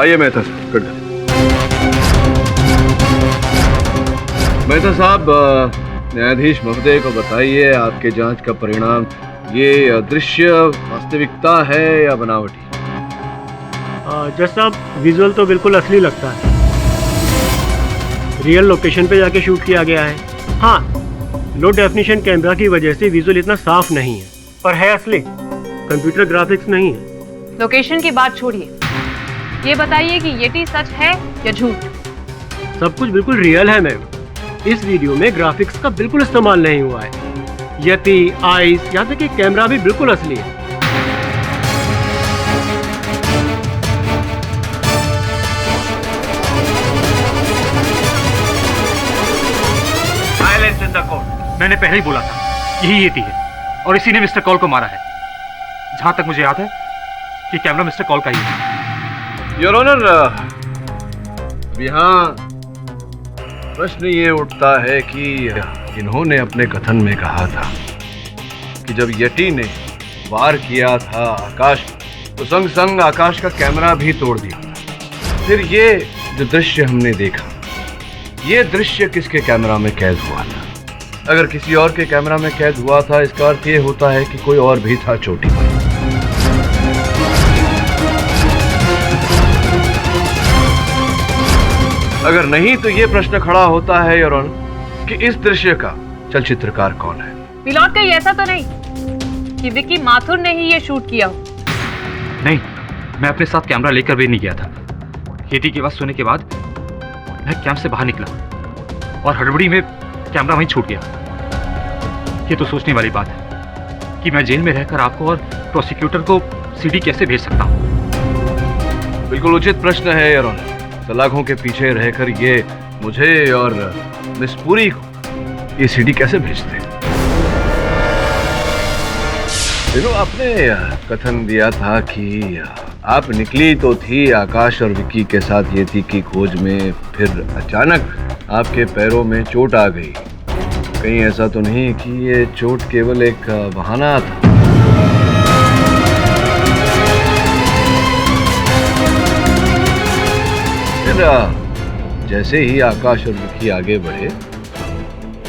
आइए मेहता साहब। मेहता साहब, न्यायाधीश महोदय को बताइए आपके जांच का परिणाम। ये दृश्य वास्तविकता है या बनावटी? जज साहब, विजुअल तो बिल्कुल असली लगता है। रियल लोकेशन पे जाके शूट किया गया है। हाँ, लो डेफिनेशन कैमरा की वजह से विजुअल इतना साफ नहीं है, पर है असली, कंप्यूटर ग्राफिक्स नहीं है। लोकेशन की बात छोड़िए, ये बताइए कि येटी सच है या झूठ? सब कुछ बिल्कुल रियल है मैम। इस वीडियो में ग्राफिक्स का बिल्कुल इस्तेमाल नहीं हुआ है। यति, आइस, यहाँ तक कि कैमरा भी बिल्कुल असली है। Silence in the court. मैंने पहले ही बोला था यही येती है और इसी ने मिस्टर कॉल को मारा है। जहां तक मुझे याद है कि कैमरा मिस्टर कॉल का ही है। योर ऑनर, यहाँ प्रश्न ये उठता है कि इन्होंने अपने कथन में कहा था कि जब यटी ने वार किया था आकाश तो संग संग आकाश का कैमरा भी तोड़ दिया। फिर ये जो दृश्य हमने देखा, ये दृश्य किसके कैमरा में कैद हुआ था? अगर किसी और के कैमरा में कैद हुआ था, इसका अर्थ ये होता है कि कोई और भी था चोटी पर। अगर नहीं तो ये प्रश्न खड़ा होता है योर ऑनर कि इस दृश्य का चलचित्रकार कौन है? मिलॉर्ड, कहीं ऐसा तो नहीं कि विकी माथुर ने ही ये शूट किया हो? नहीं, मैं अपने साथ कैमरा लेकर भी नहीं गया था। येती की आवाज सुनने के बाद मैं कैंप से बाहर निकला और हड़बड़ी में कैमरा वहीं छूट गया। ये तो सोचने वाली बात है कि मैं जेल में रहकर आपको और प्रोसिक्यूटर को सीडी कैसे भेज सकता हूँ। बिल्कुल उचित प्रश्न है योर ऑनर। सलाखों के पीछे रहकर ये मुझे और मिस पुरी को ये सीडी कैसे भेजते? देखो, आपने कथन दिया था कि आप निकली तो थी आकाश और विकी के साथ येती की खोज में, फिर अचानक आपके पैरों में चोट आ गई। कहीं ऐसा तो नहीं कि ये चोट केवल एक बहाना था? जैसे ही आकाश और विकी आगे बढ़े,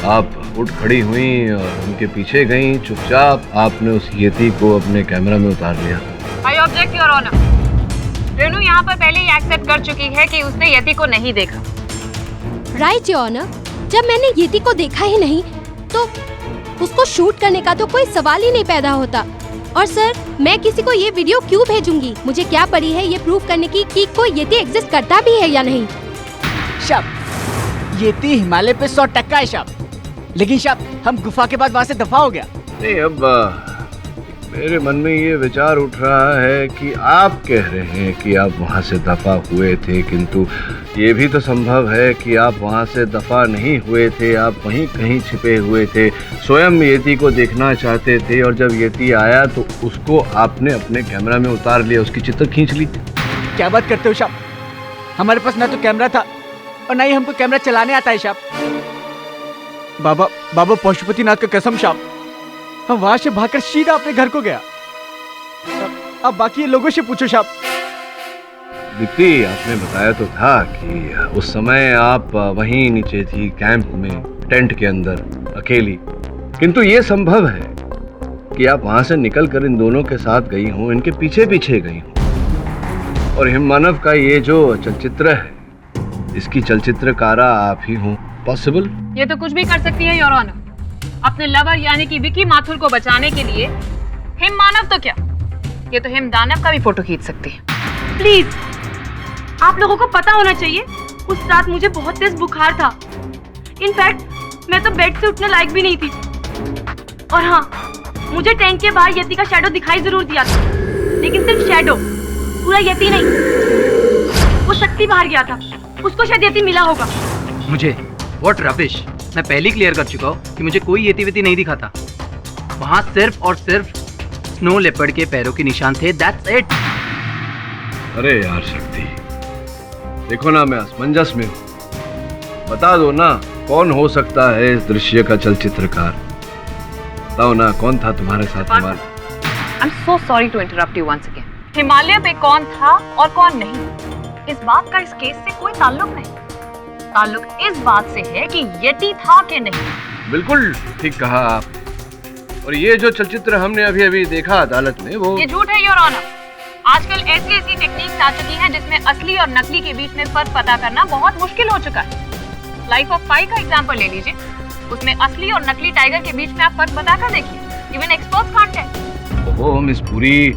आप उठ खड़ी हुई और उनके पीछे गईं। चुपचाप आपने उस येती को अपने कैमरा में उतार लिया। I object your honour. Renu यहाँ पर पहले ही एक्सेप्ट कर चुकी है कि उसने येती को नहीं देखा। राइट योर ऑनर, जब मैंने येती को देखा ही नहीं तो उसको शूट करने का तो कोई सवाल ही नहीं पैदा होता। और सर, मैं किसी को ये वीडियो क्यों भेजूंगी? मुझे क्या पड़ी है ये प्रूव करने की कि कोई येती एग्जिस्ट करता भी है या नहीं? शब, येती हिमालय पे 100% है शब। लेकिन शब, हम गुफा के बाद वहाँ से दफा हो गया। नहीं, अब मेरे मन में ये विचार उठ रहा है कि आप कह रहे हैं कि आप वहाँ से दफा हुए थे, किंतु ये भी तो संभव है कि आप वहाँ से दफा नहीं हुए थे, आप वहीं कहीं छिपे हुए थे, स्वयं येती को देखना चाहते थे और जब येती आया तो उसको आपने अपने कैमरा में उतार लिया, उसकी चित्र खींच ली। क्या बात करते हो शब? हमारे पास ना तो कैमरा था और ना ही हमको कैमरा चलाने आता है शब। बाबा पशुपतिनाथ का कसम शब, हम वहां से भागकर सीधा अपने घर को गया। अब बाकी लोगों से पूछो शब। दीप्ति, आपने बताया तो था कि उस समय आप वहीं नीचे थी कैंप में, टेंट के अंदर अकेली, किंतु ये संभव है कि आप वहां से निकलकर इन दोनों के साथ गई हो, इनके पीछे पीछे गई हो, और हिममानव का ये जो चलचित्र है इसकी चलचित्रकारा आप ही हो। पॉसिबल? ये तो कुछ भी कर सकती है योर ऑनर। अपने लवर यानी कि विकी माथुर को बचाने के लिए हिम मानव तो क्या, ये तो हिम दानव का भी फोटो खींच सकती है। प्लीज, आप लोगों को पता होना चाहिए, उस रात मुझे बहुत तेज बुखार था। इनफैक्ट मैं तो बेड से उठने लायक भी नहीं थी। और हाँ, मुझे टैंक के बाहर यति का शैडो दिखाई जरूर दिया था, लेकिन सिर्फ शैडो, पूरा यति नहीं। वो शक्ति बाहर गया था, उसको शायद यति मिला होगा। मुझे व्हाट रबिश, मैं पहले क्लियर कर चुका हूँ कि मुझे कोई येती वेती नहीं दिखा था। वहाँ सिर्फ और सिर्फ स्नो लेपर्ड के पैरों के निशान थे, दैट्स इट। अरे यार शक्ति, देखो ना मैं असमंजस में हूँ। बता दो ना कौन हो सकता है इस दृश्य का चलचित्रकार? बताओ ना, कौन था तुम्हारे साथ? I am so sorry to interrupt you once again. Himalaya पे कौन था और कौन नहीं, इस बात का इस केस से कोई ताल्लुक नहीं। ताल्लुक इस बात से है कि येती था कि नहीं। बिल्कुल ठीक कहा आप। और ये जो चलचित्र हमने अभी अभी देखा अदालत में, वो ये झूठ है योर ऑनर। आजकल ऐसी टेक्निक्स आ चुकी हैं जिसमें असली और नकली के बीच में फर्क पता करना बहुत मुश्किल हो चुका है। लाइफ ऑफ पाई का एग्जांपल ले लीजिए। उसमें असली और नकली टाइगर के बीच में आप फर्क बताकर देखिए। इवन एक्सपर्ट्स कांट है। ओहो मिस पूरी,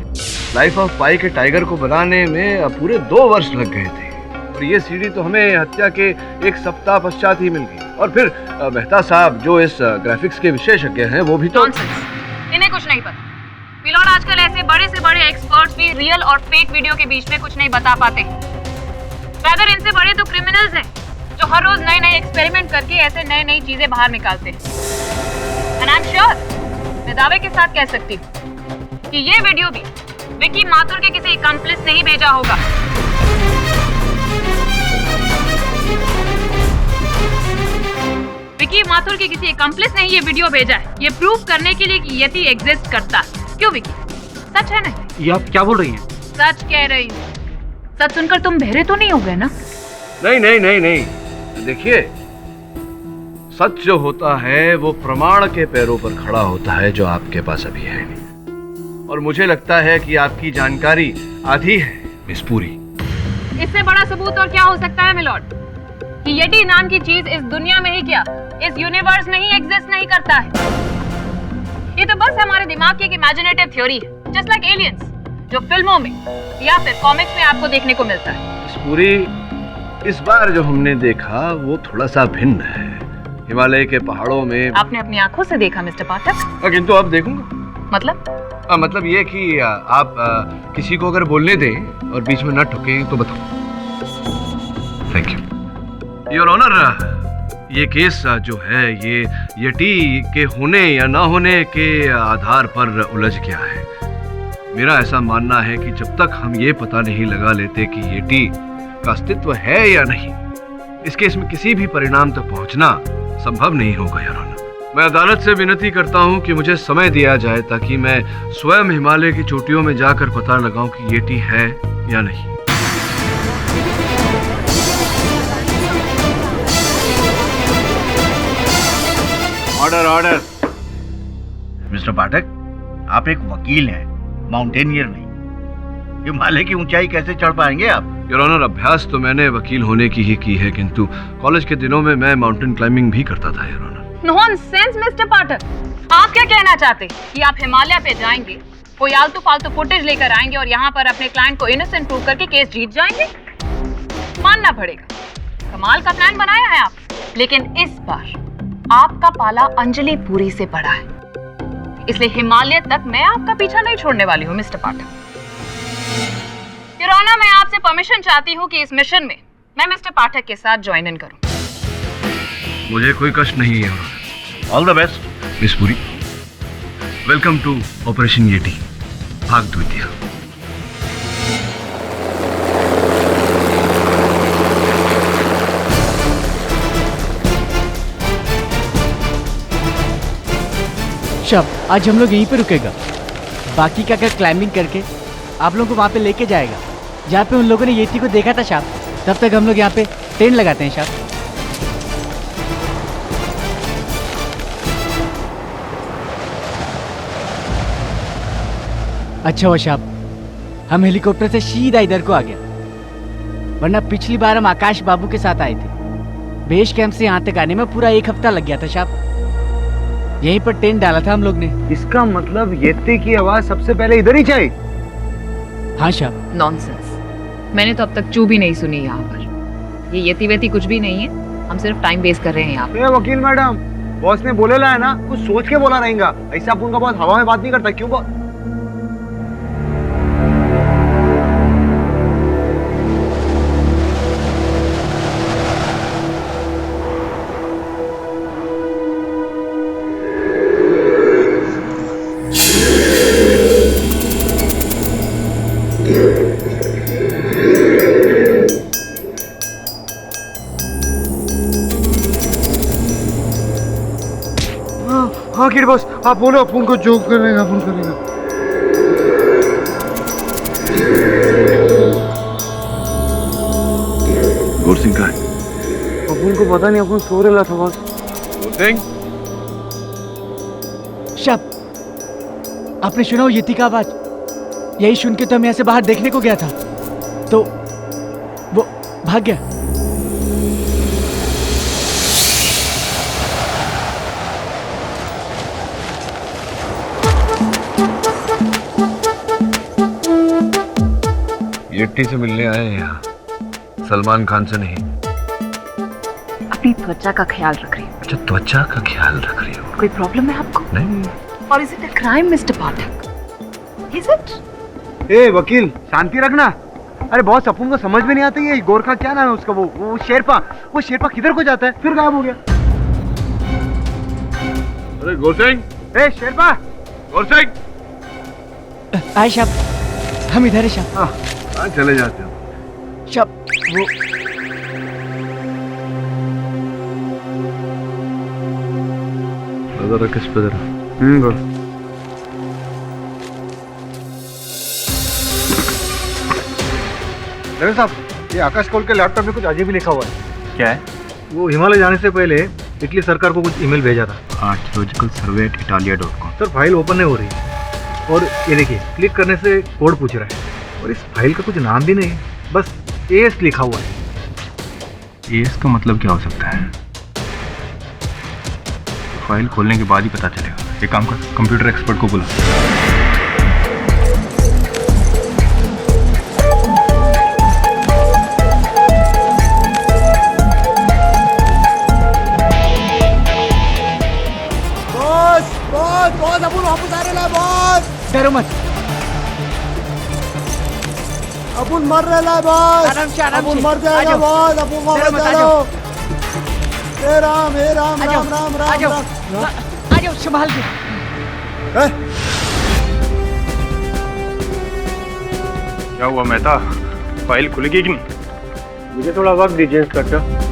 लाइफ ऑफ पाई के टाइगर को बनाने में पूरे 2 वर्ष लग गए थे और ये सीडी तो हमें हत्या के 1 सप्ताह पश्चात ही मिल गई। और फिर मेहता साहब जो इस ग्राफिक्स के विशेषज्ञ हैं वो भी तो इन्हें कुछ नहीं पता। मिलॉर्ड, आजकल ऐसे बड़े से बड़े एक्सपर्ट्स भी रियल और फेक वीडियो के बीच में कुछ नहीं बता पाते। रादर इनसे बड़े तो क्रिमिनल्स हैं जो हर रोज नए नए एक्सपेरिमेंट करके ऐसे नई नई चीजें बाहर निकालते हैं। एंड आई एम श्योर, मैं दावे के साथ कह सकती हूँ कि ये वीडियो भी विकी माथुर के किसी अकम्प्लिस ने ही भेजा होगा। विकी माथुर के किसी अकम्प्लिस ने ही ये वीडियो भेजा है, ये प्रूव करने के लिए कि यति एग्जिस्ट करता है। क्यों विकी, सच है ना? ये आप क्या बोल रही हैं? सच कह रही हूँ। सच सुनकर तुम बहरे तो नहीं हो गए ना? नहीं नहीं नहीं नहीं, देखिए सच जो होता है वो प्रमाण के पैरों पर खड़ा होता है, जो आपके पास अभी है नहीं। और मुझे लगता है कि आपकी जानकारी आधी है मिस पूरी। इससे बड़ा सबूत और क्या हो सकता है मिलॉर्ड कि येटी नाम की चीज इस दुनिया में ही क्या, इस यूनिवर्स में ही एग्जिस्ट नहीं करता है। ये तो बस हमारे दिमाग की एक इमेजिनेटिव थ्योरी है, जस्ट लाइक एलियंस, जो फिल्मों में या फिर कॉमिक्स में आपको देखने को मिलता है। मिस पूरी, इस बार जो हमने देखा वो थोड़ा सा भिन्न है। हिमालय के पहाड़ों में आपने अपनी आंखों से देखा मिस्टर पाठक? किंतु अब देखूंगा। मतलब? मतलब ये कि आप किसी को अगर बोलने दें और बीच में न ठुके तो बताओ। Thank you your honour. ये केस जो है ये येटी के होने या ना होने के आधार पर उलझ गया है। मेरा ऐसा मानना है कि जब तक हम ये पता नहीं लगा लेते कि येटी का अस्तित्व है या नहीं, इस केस में किसी भी परिणाम तक पहुंचना संभव नहीं होगा योर ऑनर। मैं अदालत से विनती करता हूं कि मुझे समय दिया जाए ताकि मैं स्वयं हिमालय की चोटियों में जाकर पता लगाऊं कि येटी है या नहीं। Order order. मिस्टर पाठक, आप एक वकील हैं, माउंटेनियर नहीं। हिमालय की ऊंचाई कैसे चढ़ पाएंगे आप? योर ऑनर, अभ्यास तो मैंने वकील होने की ही की है, किंतु कॉलेज के दिनों में मैं माउंटेन क्लाइंबिंग भी करता था योर ऑनर। नॉनसेंस मिस्टर पाठक, आप क्या कहना चाहते कि आप हिमालय पे जाएंगे, कोई आलतू फालतू फुटेज लेकर आएंगे और यहाँ पर अपने क्लाइंट को इनोसेंट प्रूव करके केस जीत जाएंगे? मानना पड़ेगा, कमाल का प्लान बनाया है आप। लेकिन इस बार आपका पाला अंजलि पुरी से पड़ा है, इसलिए हिमालय तक मैं आपका पीछा नहीं छोड़ने वाली हूँ मिस्टर पाठक। योर ऑनर, मैं आपसे परमिशन चाहती हूँ कि इस मिशन में मैं मिस्टर पाठक के साथ ज्वाइन इन करूँ। मुझे कोई कष्ट नहीं है। All the best Miss Puri. Welcome to operation yeti भाग द्वितीय। शब, आज हम लोग यहीं पे रुकेगा। बाकी का कर क्लाइंबिंग करके आप लोगों को वहाँ पे लेके जाएगा जहाँ पे उन लोगों ने येटी को देखा था शाप। तब तक हम लोग यहाँ पे टेंट लगाते हैं शाप। अच्छा हुआ शाप हम हेलीकॉप्टर से सीधा इधर को आ गया, वरना पिछली बार हम आकाश बाबू के साथ आए थे। बेस कैंप से यहाँ तक आने में पूरा 1 हफ्ता लग गया था शाप। यहीं पर टेंट डाला था हम लोग ने। इसका मतलब येती की आवाज सबसे पहले इधर ही चाहिए? हाँ शाप। नॉनसेंस, मैंने तो अब तक चू भी नहीं सुनी यहाँ पर। ये येती वेती कुछ भी नहीं है, हम सिर्फ टाइम वेस्ट कर रहे हैं यहाँ पे। वकील मैडम, बॉस ने बोलेला है ना, कुछ सोच के बोला रहेगा। ऐसा अपन का बहुत हवा में बात नहीं करता। क्यों बॉस? हाँ किड बॉस, आप बोलो, अपन को जोक करेगा, अपन करेगा। गौर सिंह कहाँ है? अपन को पता नहीं, अपन सो रहा था बॉस। सिंह, शब, आपने सुना वो येती का आवाज? यही सुन के तो मैं यहाँ से बाहर देखने को गया था, तो वो भाग गया। येट्टी से मिलने आए हैं यहाँ, सलमान खान से नहीं। अपनी त्वचा का ख्याल रख रही हूँ। अच्छा, त्वचा का ख्याल रख रही हो? कोई प्रॉब्लम है आपको? नहीं। और is it a crime mister Pathak? Is it? ए वकील, शांति रखना। अरे बॉस, अपन को समझ में नहीं आता ये गोरखा क्या नाम है उसका, वो शेरपा किधर को जाता है, फिर गायब हो गया। अरे गोरसिंह, ए शेरपा, गोरसिंह, आए शब, हम इधर है शब। हाँ चले जाते हो। शब, वो जरा किस पे जरा। बोल। डॉक्टर साहब, ये आकाश कौल के लैपटॉप में कुछ अजीब ही लिखा हुआ है। क्या है? वो हिमालय जाने से पहले इटली सरकार को कुछ ईमेल भेजा था। आर्कियोलॉजिकल सर्वे @italia.com। सर फाइल ओपन नहीं हो रही है और ये देखिए क्लिक करने से कोड पूछ रहा है और इस फाइल का कुछ नाम भी नहीं है, बस एस लिखा हुआ है। इसका मतलब क्या हो सकता है? फाइल खोलने के बाद ही पता चलेगा। एक काम कर, कंप्यूटर एक्सपर्ट को बुला। बॉस अपन वापस आ रहे हैं बॉस। डरो मत, अपन मर रहे हैं बॉस। आराम से, आराम अपन से। मर जाएगा आजाओ। बॉस। अपन वापस मत, चलो। हे राम आजाओ। राम राम राम आजाओ, राम। आजाओ संभाल के। क्या हुआ मेहता, फाइल खुलेगी कि नहीं? मुझे थोड़ा वक्त दीजिए इंस्पेक्टर।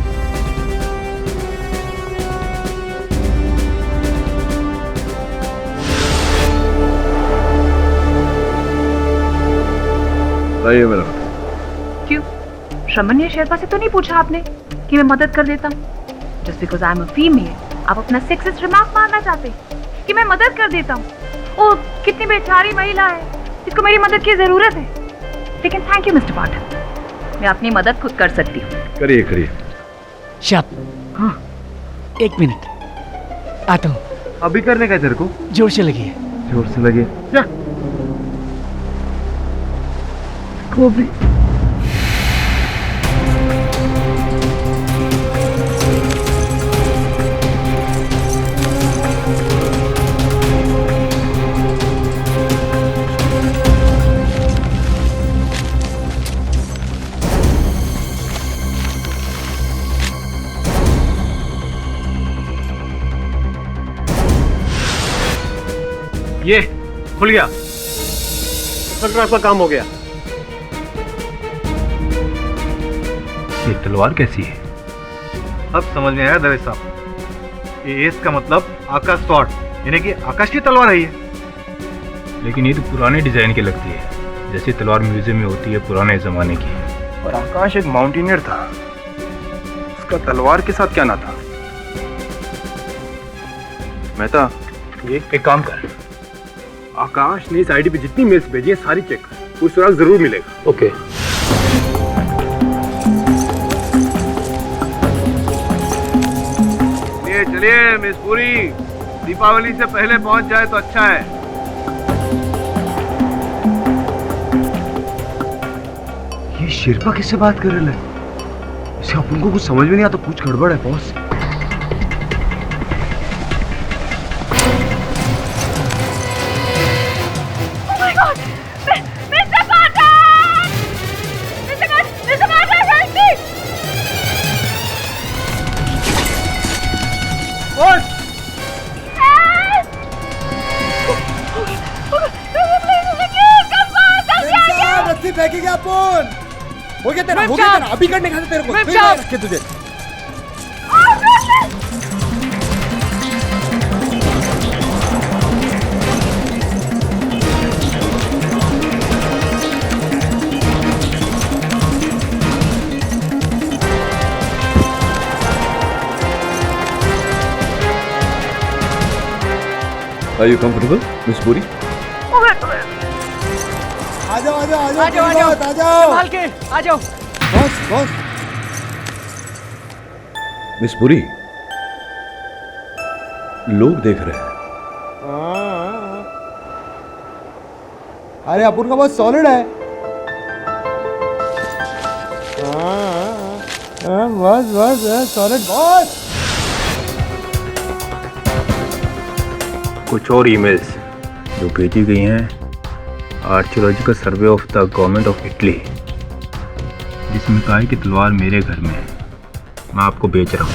बताइए मेरा। क्यों? श्रमण या शेरपा से तो नहीं पूछा आपने कि मैं मदद कर देता हूँ? Just because I am a female आप अपना सेक्सिस्ट रिमार्क मारना चाहते कि मैं मदद कर देता हूँ? ओ कितनी बेचारी महिला है जिसको मेरी मदद की जरूरत है। लेकिन थैंक यू मिस्टर पाठक, मैं अपनी मदद खुद कर सकती हूँ। करिए करिए। शब, हाँ 1 मिनट आता हूँ। अभी करने का तेरे को? जोर से लगी है। जोर से लगी क्या? वो भी ये खुल गया। इंस्पेक्टर आपका काम हो गया। ये तलवार कैसी है? अब समझ में आया दवे साहब, ये एस का मतलब आकाश स्वॉर्ड, यानी कि आकाश की तलवार है ये। लेकिन ये तो पुराने डिजाइन की लगती है, जैसे तलवार म्यूजियम में होती है पुराने जमाने की। और आकाश एक माउंटेनियर था, उसका तलवार के साथ क्या नाता? मेहता, ये एक काम कर, आकाश ने इस आईडी पे जितनी मेल्स भेजी है सारी चेक कर, कुछ सुराग जरूर मिलेगा। ओके। चलिए मिस पूरी, दीपावली से पहले पहुंच जाए तो अच्छा है। ये शेरपा किससे बात कर रहे हैं? इसे अपन को कुछ समझ में नहीं आता, कुछ गड़बड़ है बॉस। फेंकेगा अपन। हो गया तेरा, अभी करने का तेरे को फिर रखे तुझे। Are you comfortable, Miss Puri? आ जाओ आ जाओ आ जाओ आ जाओ, आ जाओ संभाल के आ जाओ। Boss boss. मिस पुरी, लोग देख रहे हैं। अरे अपन का बहुत सॉलिड है। बस बस सॉलिड बॉस। कुछ और ईमेल्स जो भेजी गई हैं archaeological survey of the government of Italy, जिसमें कहा है कि तलवार मेरे घर में है, मैं आपको बेच रहा हूँ।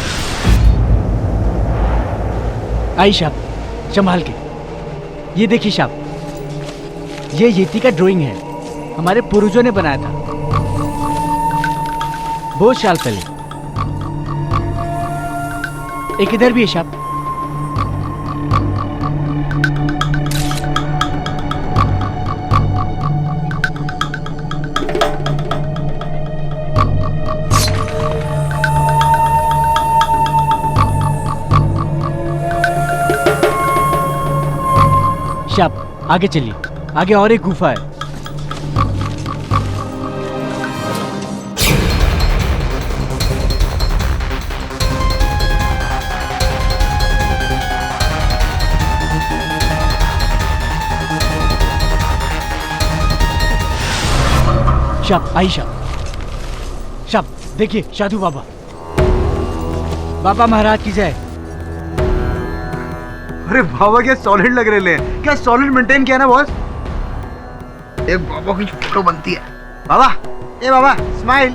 आई साहब, संभाल के। ये देखिए साहब, ये येती का ड्राइंग है, हमारे पूर्वजों ने बनाया था बहुत साल पहले। एक इधर भी है साहब। साहब आगे चलिए, आगे और एक गुफा है। साहब आई साहब, देखिए साधु बाबा, बाबा महाराज की जय। अरे बाबा क्या सॉलिड लग रहे हैं, क्या सॉलिड मेंटेन किया ना बॉस। एक बाबा की फोटो बनती है। बाबा, ए बाबा स्माइल।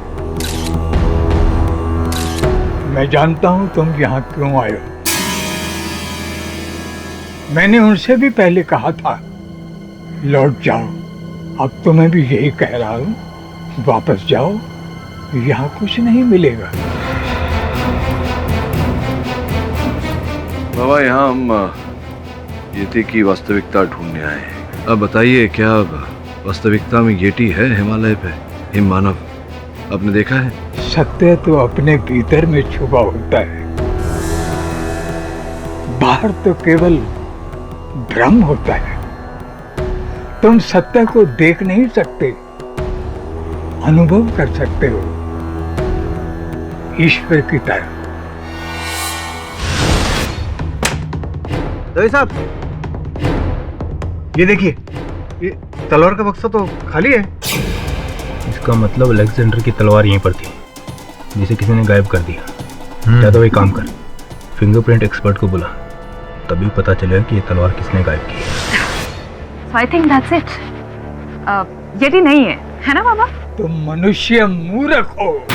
मैं जानता हूं तुम यहाँ क्यों आए हो। मैंने उनसे भी पहले कहा था लौट जाओ, अब तो मैं भी यही कह रहा हूं, वापस जाओ, यहाँ कुछ नहीं मिलेगा। बाबा यहाँ हम येटी की वास्तविकता ढूंढने आए हैं। अब बताइए, क्या वास्तविकता में येटी है हिमालय पे, हिम मानव आपने देखा है? सत्य तो अपने भीतर में छुपा होता है, बाहर तो केवल भ्रम होता है। तुम सत्य को देख नहीं सकते, अनुभव कर सकते हो ईश्वर की तरह। दवे साहब, ये देखिए, ये तलवार का बक्सा तो खाली है। इसका मतलब अलेक्जेंडर की तलवार यहीं पर थी, जिसे किसी ने गायब कर दिया। या तो एक काम कर, फिंगरप्रिंट एक्सपर्ट को बुला, तभी पता चलेगा कि ये तलवार किसने गायब की है। So I think that's it. Yeti नहीं है ना बाबा? तुम मनुष्य मूर्ख हो,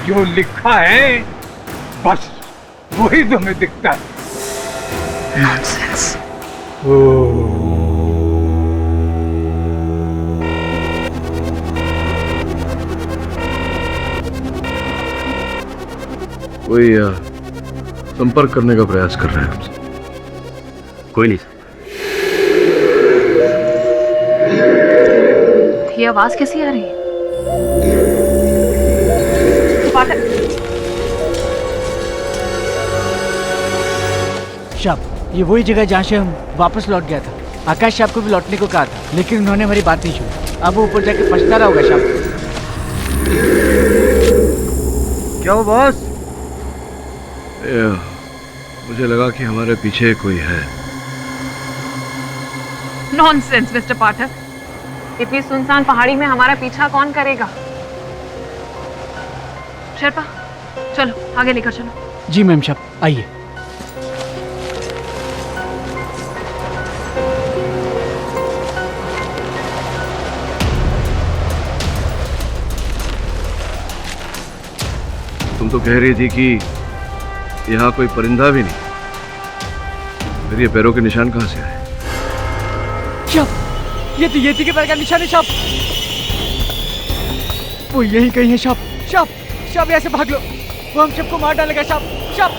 जो लिखा है बस वही तुम्हें दिखता है। Nonsense. कोई संपर्क करने का प्रयास कर रहे हैं हमसे। कोई नहीं। ये आवाज कैसी आ रही है? साहब, ये वही जगह जहाँ से हम वापस लौट गया था। आकाश साहब को भी लौटने को कहा था, लेकिन उन्होंने हमारी बात नहीं सुनी। अब वो ऊपर जाके पछता रहा होगा साहब। क्या हो बॉस? मुझे लगा कि हमारे पीछे कोई है। नॉनसेंस मिस्टर पाठक, इतनी सुनसान पहाड़ी में हमारा पीछा कौन करेगा? शेरपा, चलो आगे लेकर चलो। जी मैम साहब, आइए। तुम तो कह रही थी कि यहाँ कोई परिंदा भी नहीं, फिर ये पैरों के निशान कहाँ से आए? ये तो येती के पैर का निशान है साहब। वो यही कहीं है साहब। साहब यहाँ से भाग लो, वो हम सबको मार डालेगा साहब। साहब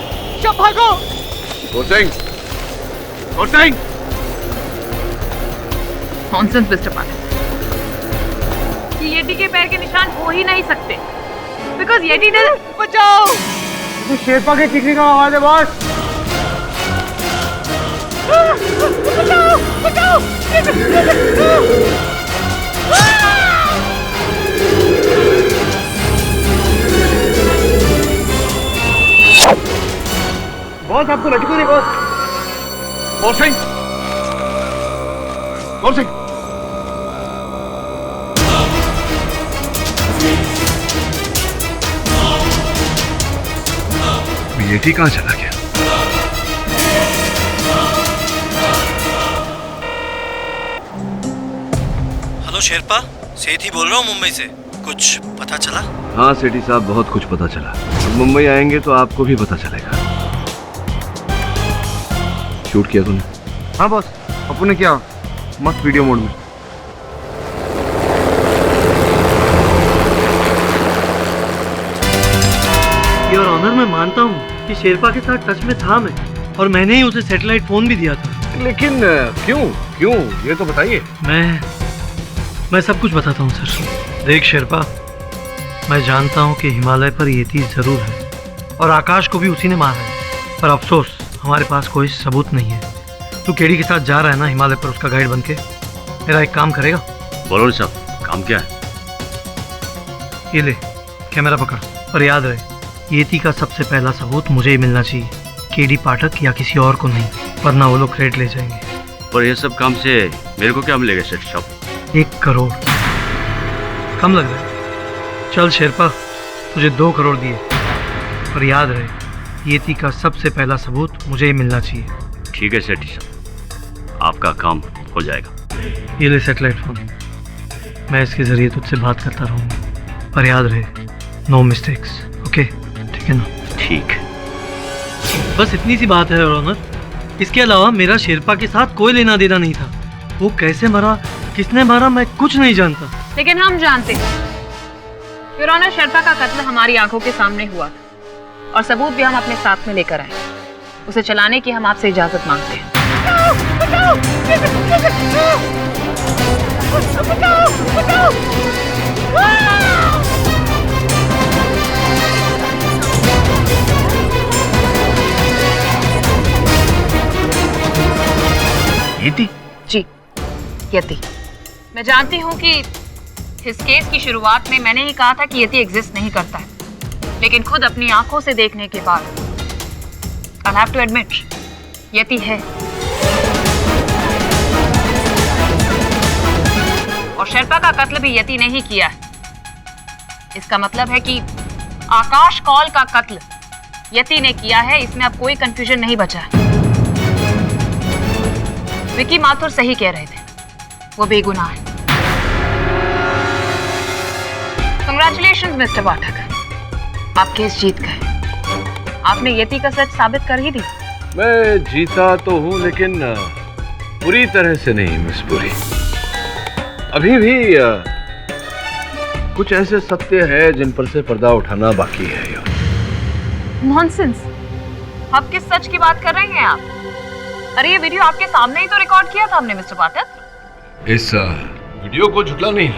भागो। नॉनसेंस मिस्टर पाठक, कि येटी के पैर के निशान हो ही नहीं सकते, बिकॉज येटी डजंट। बचाओ! तो शेरपा के चीखने का आवाज है बॉस। बचाओ! बॉस आपको लटकू नहीं बॉस। और सिंह येटी कहाँ चला गया? हेलो शेरपा, सेठी बोल रहा हूँ मुंबई से। कुछ पता चला? हाँ सेठी साहब, बहुत कुछ पता चला। मुंबई आएंगे तो आपको भी पता चलेगा। शूट किया तूने? हाँ बॉस, अपू ने किया, मस्त वीडियो मोड में। योर ऑनर, मैं मानता हूँ कि शेरपा के साथ टच में था मैं, और मैंने ही उसे सैटेलाइट फोन भी दिया था। लेकिन क्यों ये तो बताइए। मैं सब कुछ बताता हूँ सर। देख शेरपा, मैं जानता हूँ कि हिमालय पर येती जरूर है और आकाश को भी उसी ने मारा है, पर अफसोस हमारे पास कोई सबूत नहीं है। तू केडी के साथ जा रहा है ना हिमालय पर उसका गाइड बनके? मेरा एक काम करेगा? बोलो साहब, काम क्या है? ये ले कैमरा पकड़, और याद रहे येती का सबसे पहला सबूत मुझे ही मिलना चाहिए, केडी पाठक या किसी और को नहीं, वरना वो लोग क्रेडिट ले जाएंगे। पर ये सब काम से मेरे को क्या मिलेगा सेठ साहब? 1 करोड़ कम लग रहा है? चल शेरपा, तुझे 2 करोड़ दिए, पर याद रहे येती का सबसे पहला सबूत मुझे ही मिलना चाहिए। ठीक है सेठ साहब, आपका काम हो जाएगा। ये ले सैटेलाइट फोन, मैं इसके जरिए तुझसे बात करता रहूँगा, पर याद रहे नो मिस्टेक्स। ओके, ठीक है ना? ठीक है। बस इतनी सी बात है ऑनर। इसके अलावा मेरा शेरपा के साथ कोई लेना देना नहीं था। वो कैसे मरा, किसने मारा, मैं कुछ नहीं जानता। लेकिन हम जानते हैं योर ऑनर, शेरपा का कत्ल हमारी आंखों के सामने हुआ था, और सबूत भी हम अपने साथ में लेकर आए। उसे चलाने की हम आपसे इजाजत मांगते हैं। यति? जी यति। मैं जानती हूँ कि इस केस की शुरुआत में मैंने ही कहा था कि यति एग्जिस्ट नहीं करता है, लेकिन खुद अपनी आंखों से देखने के बाद I'll have to admit, यति है। और शेरपा का कत्ल भी यति ने ही किया है। इसका मतलब है कि आकाश कौल का कत्ल यति ने किया है, इसमें अब कोई कंफ्यूजन नहीं बचा है। विकी माथुर सही कह रहे थे, वो बेगुनाह है। कंग्रेचुलेशंस मिस्टर पाठक, आप केस जीत गए। आपने यति का सच साबित कर ही दी। मैं जीता तो हूँ, लेकिन पूरी तरह से नहीं मिस पुरी। अभी भी कुछ ऐसे सत्य है जिन पर से पर्दा उठाना बाकी है यार। नॉनसेंस, आप किस सच की बात कर रहे हैं आप? अरे ये वीडियो आपके सामने ही तो रिकॉर्ड किया था हमने मिस्टर पाठक। इस वीडियो को झुटला नहीं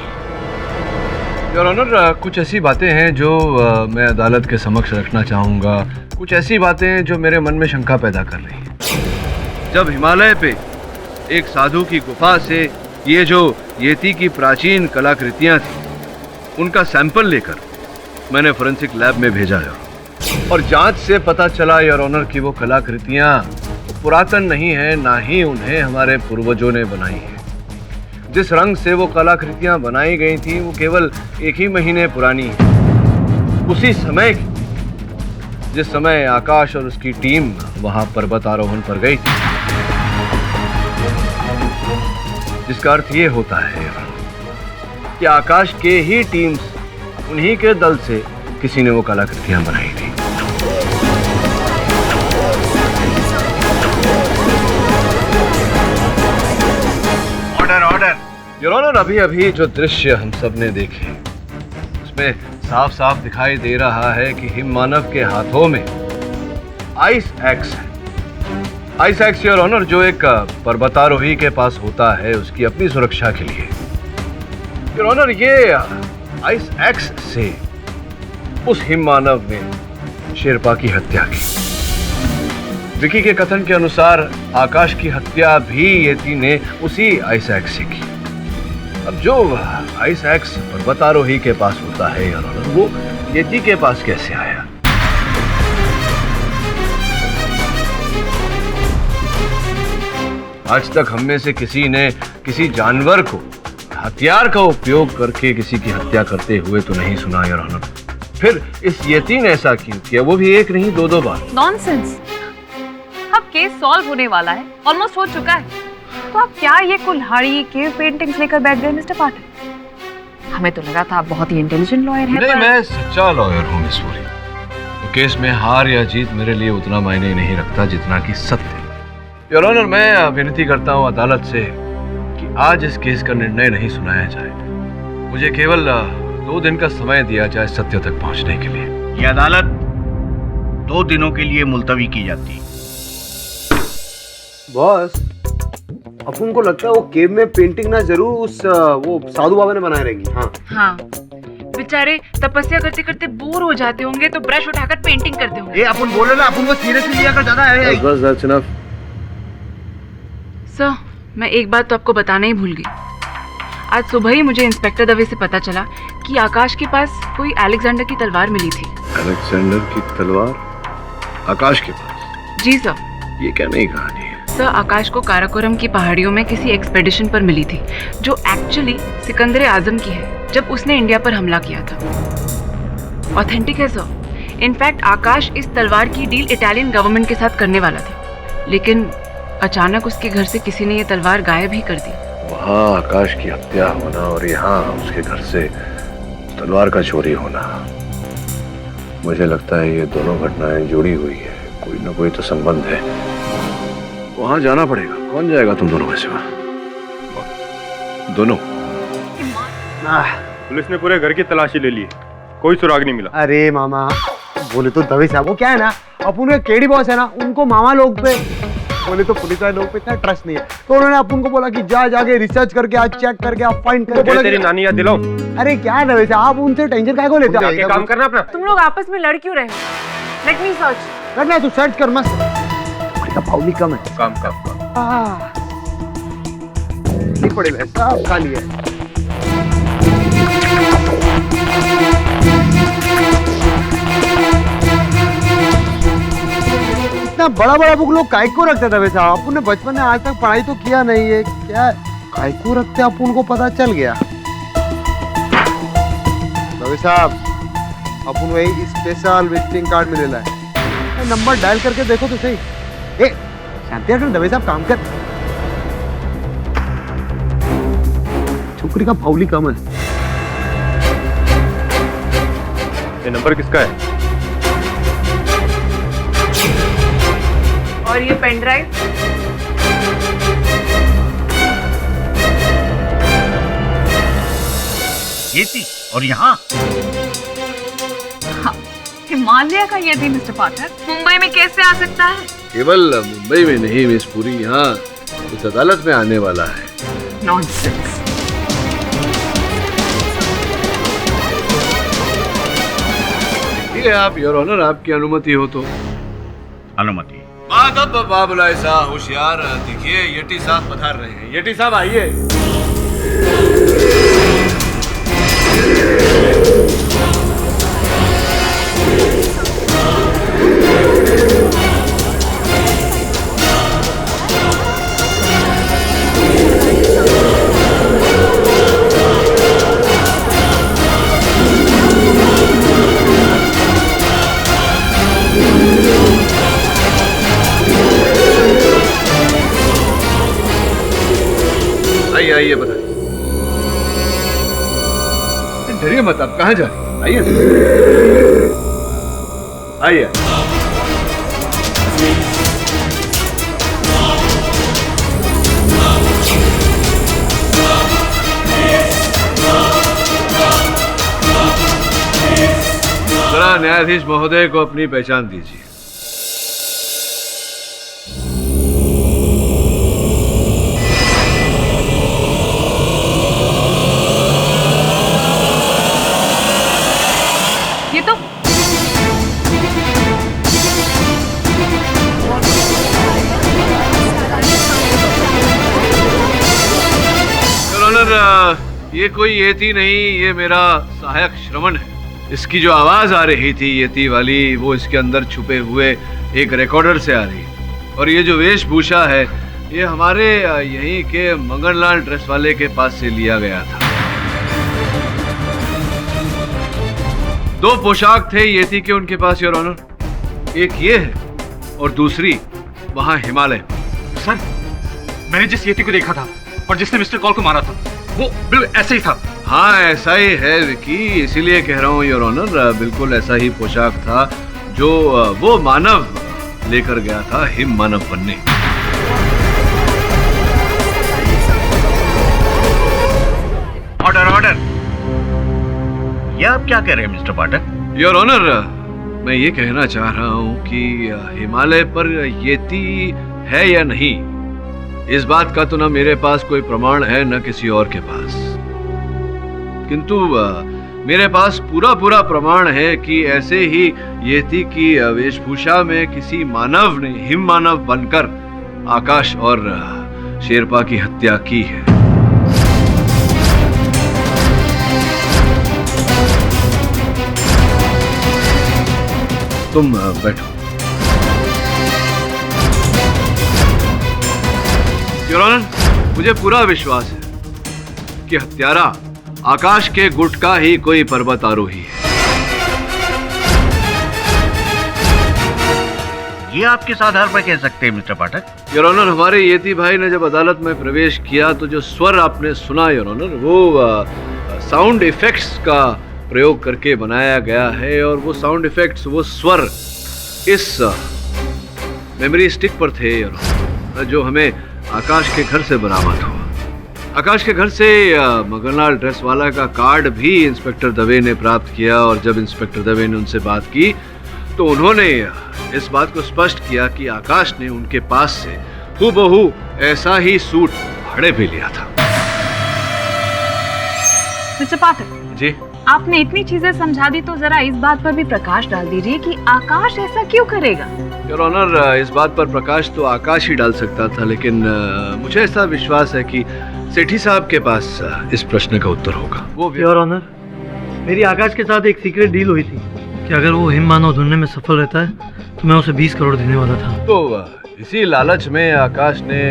योर ऑनर। कुछ ऐसी बातें हैं जो मैं अदालत के समक्ष रखना चाहूँगा। कुछ ऐसी बातें जो मेरे मन में शंका पैदा कर रही हैं। जब हिमालय पे एक साधु की गुफा से ये जो येती की प्राचीन कलाकृतियाँ थी, उनका सैंपल लेकर मैंने फोरेंसिक लैब में भेजा है, और जांच से पता चला योर ऑनर कि वो कलाकृतियाँ पुरातन नहीं है, ना ही उन्हें हमारे पूर्वजों ने बनाई है। जिस रंग से वो कलाकृतियां बनाई गई थी वो केवल 1 ही महीने पुरानी है, उसी समय जिस समय आकाश और उसकी टीम वहां पर्वत आरोहण पर गई थी। जिसका अर्थ ये होता है कि आकाश के ही टीम से, उन्हीं के दल से किसी ने वो कलाकृतियां बनाई थी। ऑर्डर। योर ऑनर, अभी अभी जो दृश्य हम सब ने देखे, उसमें साफ साफ दिखाई दे रहा है कि हिम मानव के हाथों में आइस एक्स है। आइस एक्स योर ऑनर, जो एक पर्वतारोही के पास होता है उसकी अपनी सुरक्षा के लिए। योर ऑनर, ये आइस एक्स से उस हिम मानव ने शेरपा की हत्या की। विकी के कथन के अनुसार आकाश की हत्या भी येती ने उसी आइस एक्स से की। अब जो आइस एक्स पर्वतारोही के पास होता है यार, वो येती के पास कैसे आया? आज तक हम में से किसी ने किसी जानवर को हथियार का उपयोग करके किसी की हत्या करते हुए तो नहीं सुना यार ऑनर। फिर इस यती ने ऐसा क्यों किया, वो भी एक नहीं 2-2 बार? नॉनसेंस। अब केस सॉल्व होने वाला है, ऑलमोस्ट हो चुका है, तो आप क्या ये कुल्हाड़ी केव पेंटिंग्स लेकर बैठ गए मिस्टर पाठक? हमें तो लगा था आप बहुत ही इंटेलिजेंट लॉयर हैं। नहीं, मैं सच्चा लॉयर हूँ मिस पूरी। तो केस में हार या जीत मेरे लिए उतना मायने नहीं रखता जितना कि सत्य। योर ऑनर, मैं विनती करता हूँ अदालत से कि आज इस केस का निर्णय नहीं सुनाया जाए। मुझे केवल 2 दिन का समय दिया जाए सत्य तक पहुँचने के लिए। ये अदालत 2 दिनों के लिए मुलतवी की जाती है। बॉस, अपन को लगता है वो केव में पेंटिंग ना जरूर उस वो साधु बाबा ने बनाए रहेंगी। हाँ हाँ, बेचारे तपस्या करते करते बोर हो जाते होंगे तो ब्रश उठाकर पेंटिंग करते होंगे। अपन बोले ना, अपन को सीरियसली लिया कर ज्यादा है। बस दैट्स इनफ। सर, मैं एक बात तो आपको बताना ही भूल गई। आज सुबह ही मुझे इंस्पेक्टर दवे से पता चला कि आकाश के पास कोई अलेक्जेंडर की तलवार मिली थी। अलेक्जेंडर की तलवार आकाश के पास? जी सर। ये क्या नई कहानी है? सर, आकाश को काराकोरम की पहाड़ियों में किसी एक्सपेडिशन पर मिली थी जो एक्चुअली सिकंदर आजम की है, जब उसने इंडिया पर हमला किया था। ऑथेंटिक है सर। इनफैक्ट आकाश इस तलवार की डील इटालियन गवर्नमेंट के साथ करने वाला था, लेकिन अचानक उसके घर से किसी ने ये तलवार गायब ही कर दी। वहाँ आकाश की हत्या होना और यहाँ उसके घर से तलवार का चोरी होना, मुझे लगता है ये दोनों घटनाएं जुड़ी हुई है। कोई ना कोई तो संबंध है। वहाँ जाना पड़ेगा। कौन जाएगा तुम दोनों में से? वहाँ दोनों? पुलिस ने पूरे घर की तलाशी ले ली, कोई सुराग नहीं मिला। अरे मामा, बोले तो दवे साहब, वो क्या है ना, अपन के केडी बॉस है ना, उनको मामा लोग पे, बोले तो पुलिस वाले लोग पे इतना ट्रस्ट नहीं है, तो उन्होंने अपन को बोला कि जाके रिसर्च करके आज चेक करके आप फाइंड करके बोला तेरी नानी याद दिलाओ। अरे क्या दवे साहब, आप उनसे टेंशन काहे को लेते हो? जाके काम करना अपना। तुम लोग आपस में लड़ क्यों रहे हो? Let me search. करना है तो सर्च कर, मस्त। पाउली कम है। काम नहीं पड़ेगा, सब खाली है। इतना बड़ा बुक लोग काय को रखते थे वैसे? अपन ने बचपन में आज तक पढ़ाई तो किया नहीं है, क्या काय को रखते अपन को पता चल गया। दवे साहब, अपन वही स्पेशल विजिटिंग कार्ड मिलेला है, नंबर डायल करके देखो तो सही। शांति रखना दवे साहब, काम कर। छोकरी का फाउली कम है। ये नंबर किसका है? और ये पेन ड्राइव? ये थी, और यहाँ हिमालय का ये थी मिस्टर पाठक। मुंबई में कैसे आ सकता है? केवल मुंबई में नहीं मिस पूरी, यहाँ इस अदालत में आने वाला है। नॉनसेंस। ठीक है, आप योर ऑनर, आपकी अनुमति हो तो। अनुमति। बाबुलाए साहब होशियार, देखिए यटी साहब पधार रहे हैं। यटी साहब आइए। आइए, बताइए। डरिए मत, आप कहाँ जा रहे हैं? आइए आइए। जरा न्यायाधीश महोदय को अपनी पहचान दीजिए। ये कोई येती नहीं, ये मेरा सहायक श्रवण है। इसकी जो आवाज आ रही थी येती वाली, वो इसके अंदर छुपे हुए एक रिकॉर्डर से आ रही है। और ये जो वेशभूषा है, ये हमारे यहीं के मंगनलाल ड्रेस वाले के पास से लिया गया था। दो पोशाक थे येती के उनके पास योर ऑनर, एक ये है और दूसरी वहां हिमालय। सर, मैंने जिस येती को देखा था और जिसने मिस्टर कॉल को मारा था वो बिल्कुल ऐसा ही था। हाँ ऐसा ही है विकी, इसीलिए कह रहा हूँ योर ऑनर, बिल्कुल ऐसा ही पोशाक था जो वो मानव लेकर गया था हिम मानव बनने। Order order. ये आप क्या कह रहे हैं मिस्टर पाठक? योर ऑनर, मैं ये कहना चाह रहा हूँ कि हिमालय पर येती है या नहीं, इस बात का तो ना मेरे पास कोई प्रमाण है न किसी और के पास, किंतु मेरे पास पूरा प्रमाण है कि ऐसे ही येती की वेशभूषा में किसी मानव ने हिम मानव बनकर आकाश और शेरपा की हत्या की है। तुम बैठो। योर ऑनर, मुझे पूरा विश्वास है कि हत्यारा आकाश के गुट का ही कोई पर्वत आरोही है। ये आप किस आधार पर कह सकते हैं मिस्टर पाठक? योर ऑनर, हमारे येती भाई ने जब अदालत में प्रवेश किया तो जो स्वर आपने सुना योर ऑनर, वो साउंड इफेक्ट्स का प्रयोग करके बनाया गया है, और वो साउंड इफेक्ट्स, वो स्वर इस मेमोरी स्टिक पर थे योर ऑनर, जो हमें आकाश के घर से बरामद हुआ। आकाश के घर से मगनलाल ड्रेस वाला का कार्ड भी इंस्पेक्टर दवे ने प्राप्त किया, और जब इंस्पेक्टर दवे ने उनसे बात की तो उन्होंने इस बात को स्पष्ट किया कि आकाश ने उनके पास से हूबहू ऐसा ही सूट भाड़े पे लिया था। मिस्टर पाठक जी, आपने इतनी चीजें समझा दी तो जरा इस बात पर भी प्रकाश डाल दीजिए कि आकाश ऐसा क्यों करेगा। योर ऑनर, इस बात पर प्रकाश तो आकाश ही डाल सकता था, लेकिन मुझे ऐसा विश्वास है कि सेठी साहब के पास इस प्रश्न का उत्तर होगा। वो योर ऑनर, मेरी आकाश के साथ एक सीक्रेट डील हुई थी कि अगर वो हिम मानव ढूंढने में सफल रहता है तो मैं उसे 20 करोड़ देने वाला था। तो इसी लालच में आकाश ने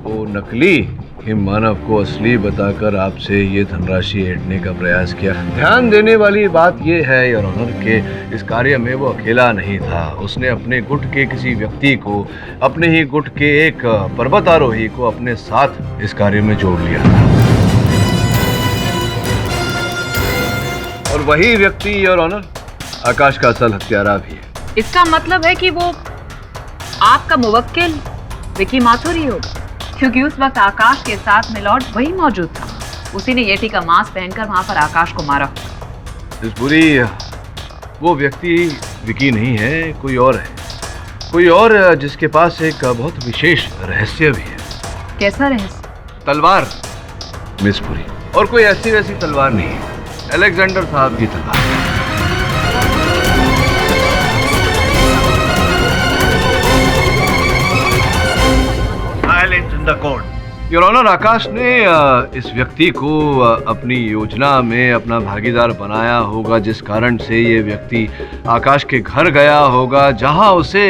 वो नकली हिम मानव को असली बताकर आपसे ये धनराशि ऐंठने का प्रयास किया। ध्यान देने वाली बात ये है योर ऑनर कि इस कार्य में वो अकेला नहीं था, उसने अपने गुट के किसी व्यक्ति को, अपने ही गुट के एक पर्वतारोही को अपने साथ इस कार्य में जोड़ लिया था, और वही व्यक्ति योर ऑनर आकाश का असल हत्यारा भी है। इसका मतलब है कि वो आपका मुवक्किल विकी माथुर ही होगा, क्योंकि उस वक्त आकाश के साथ मिलॉर्ड वही मौजूद था। उसी ने येटी का मास्क पहनकर वहां पर आकाश को मारा। इस बुरी वो व्यक्ति विकी नहीं है, कोई और है, कोई और जिसके पास एक बहुत विशेष रहस्य भी है। कैसा रहस्य? तलवार मिस पुरी, और कोई ऐसी वैसी तलवार नहीं है, अलेक्जेंडर साहब की तलवार। Silence in the court. Your honour, Akash ने इस व्यक्ति को अपनी योजना में अपना भागीदार बनाया होगा, जिस कारण से ये व्यक्ति आकाश के घर गया होगा, जहां उसे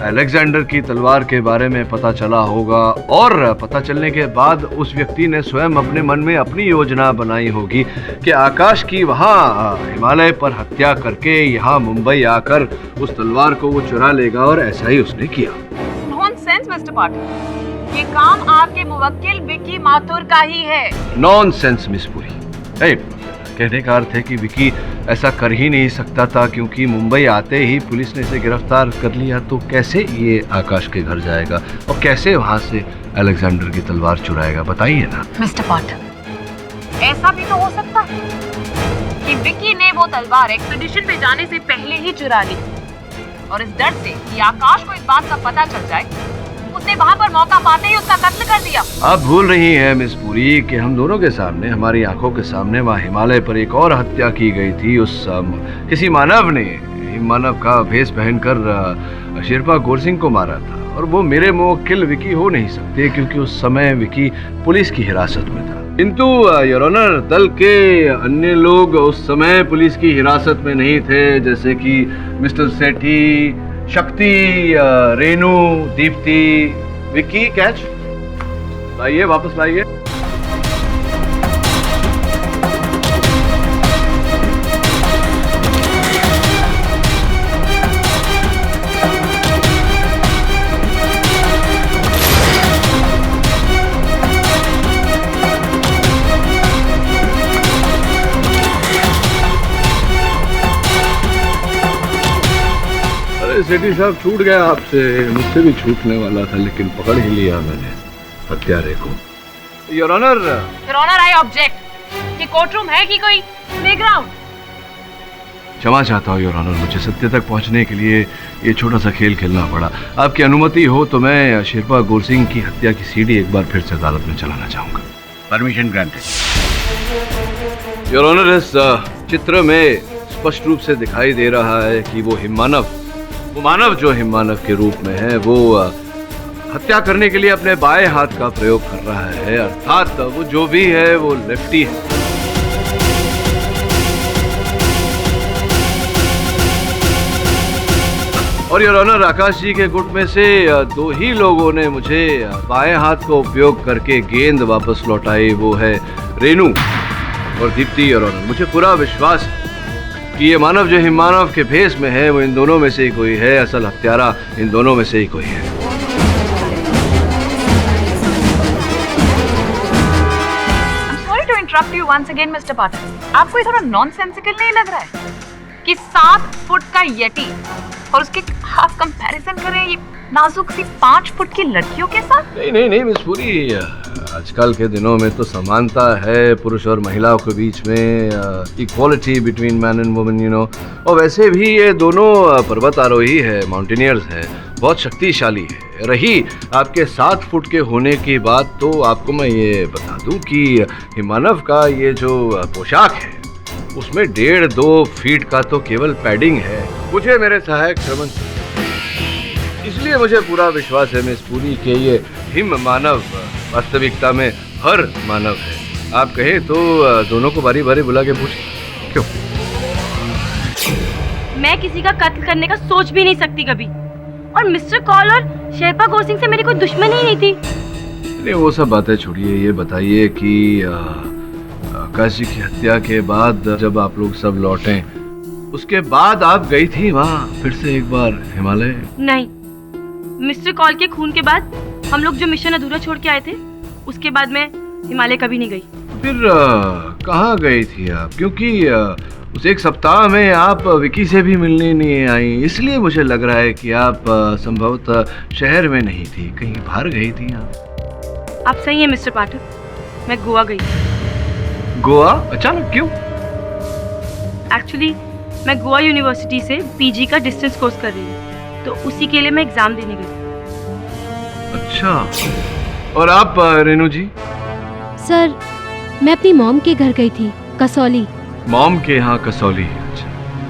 अलेक्जेंडर की तलवार के बारे में पता चला होगा, और पता चलने के बाद उस व्यक्ति ने स्वयं अपने मन में अपनी योजना बनाई होगी कि आकाश की वहां हिमालय पर हत्या करके यहाँ मुंबई आकर उस तलवार को वो चुरा लेगा, और ऐसा ही उसने किया। नॉनसेंस मिस्टर पाटिल, ये काम आपके मुवक्किल विकी माथुर का ही है। Nonsense miss Puri. कहने का अर्थ है कि विकी ऐसा कर ही नहीं सकता था, क्योंकि मुंबई आते ही पुलिस ने इसे गिरफ्तार कर लिया, तो कैसे ये आकाश के घर जाएगा और कैसे वहां से अलेक्जेंडर की तलवार चुराएगा, बताइए ना। मिस्टर पाटिल, ऐसा भी तो हो सकता है कि विकी ने वो तलवार एक्सपीडिशन पे जाने से पहले ही चुरा ली, और इस डर से कि आकाश को इस बात का पता चल जाए, उसने वहां पर मौका पाते ही उसका कत्ल कर दिया। आप भूल रही हैं मिस पुरी कि हम दोनों के सामने, हमारी आंखों के सामने वहाँ हिमालय पर एक और हत्या की गई थी। उस किसी मानव ने मानव का भेष पहनकर शेरपा गोरसिंह को मारा था, और वो मेरे मुवक्किल विकी हो नहीं सकते, क्योंकि उस समय विकी पुलिस की हिरासत में था। किंतु योर ऑनर, दल के अन्य लोग उस समय पुलिस की हिरासत में नहीं थे, जैसे कि मिस्टर सेठी, शक्ति, रेनू, दीप्ति, विकी। कैच लाइए, वापस लाइए। अरे सेठी साहब, छूट गया आपसे, मुझसे भी छूटने वाला था, लेकिन पकड़ ही लिया मैंने हत्यारे को। Your honour, I object. ये कोर्ट रूम है कि कोई प्लेग्राउंड? क्षमा चाहता हूँ योर ऑनर, मुझे सत्य तक पहुँचने के लिए ये छोटा सा खेल खेलना पड़ा। आपकी अनुमति हो तो मैं शेरपा गौर सिंह की हत्या की सीडी एक बार फिर से अदालत में चलाना चाहूँगा। Permission granted. योर ऑनर, इस चित्र में स्पष्ट रूप से दिखाई दे रहा है कि वो मानव जो हिममानव के रूप में है, वो हत्या करने के लिए अपने बाएं हाथ का प्रयोग कर रहा है, अर्थात वो जो भी है वो लेफ्टी है। और योर ऑनर, आकाश जी के गुट में से दो ही लोगों ने मुझे बाएं हाथ का उपयोग करके गेंद वापस लौटाई, वो है रेनू और दीप्ति। योर ऑनर, मुझे पूरा विश्वास है कि ये मानव जो हिममानव के भेष में है, वो इन दोनों में से ही कोई है, असल हत्यारा इन दोनों में से ही कोई है। Sorry to interrupt you once again mister Pathak, आपको ये थोड़ा नॉनसेंसिकल नहीं लग रहा है कि 7 फुट का यटी और उसके आप कंपैरिजन करें ये नाजुक सी 5 फुट की लड़कियों के साथ? नहीं मिस पूरी, आजकल के दिनों में तो समानता है पुरुष और महिलाओं के बीच में, equality between man and women, you know. और वैसे भी ये दोनों पर्वत आरोही है, माउंटेनियर्स है, बहुत शक्तिशाली है। रही आपके 7 फुट के होने की बात, तो आपको मैं ये बता दूं कि हिमानव का ये जो पोशाक है उसमें 1.5-2 फीट का तो केवल पैडिंग है। मुझे मेरे सहायक श्रवण, इसलिए मुझे पूरा विश्वास है मिस पूरी के ये हिम मानव वास्तविकता में हर मानव है। आप कहें तो दोनों को बारी बारी बुला के पूछ क्यों? मैं किसी का कत्ल करने का सोच भी नहीं सकती कभी, और मिस्टर कॉल और शेरपा गौर सिंह से मेरी कोई दुश्मनी ही नहीं थी। नहीं, वो सब बातें छोड़िए, ये बताइए कि आकाश जी की हत्या के बाद जब आप लोग सब लौटे, उसके बाद आप गई थी वहाँ फिर से एक बार हिमालय? नहीं, मिस्टर कॉल के खून के बाद हम लोग जो मिशन अधूरा छोड़ के आए थे, उसके बाद मैं हिमालय कभी नहीं गई। फिर कहाँ गई थी आप? क्योंकि उस एक सप्ताह में आप विकी से भी मिलने नहीं आई, इसलिए मुझे लग रहा है कि आप संभवतः शहर में नहीं थी, कहीं बाहर गई थी आप सही हैं मिस्टर पाठक, मैं गोवा गई। गोवा? अचानक क्यों? एक्चुअली मैं गोवा यूनिवर्सिटी से पीजी का डिस्टेंस कोर्स कर रही हूँ, तो उसी के लिए मैं एग्जाम देने गई। अच्छा, और आप रेनू जी? सर, मैं अपनी मॉम के घर गई थी, कसौली। मॉम के यहाँ कसौली? अच्छा,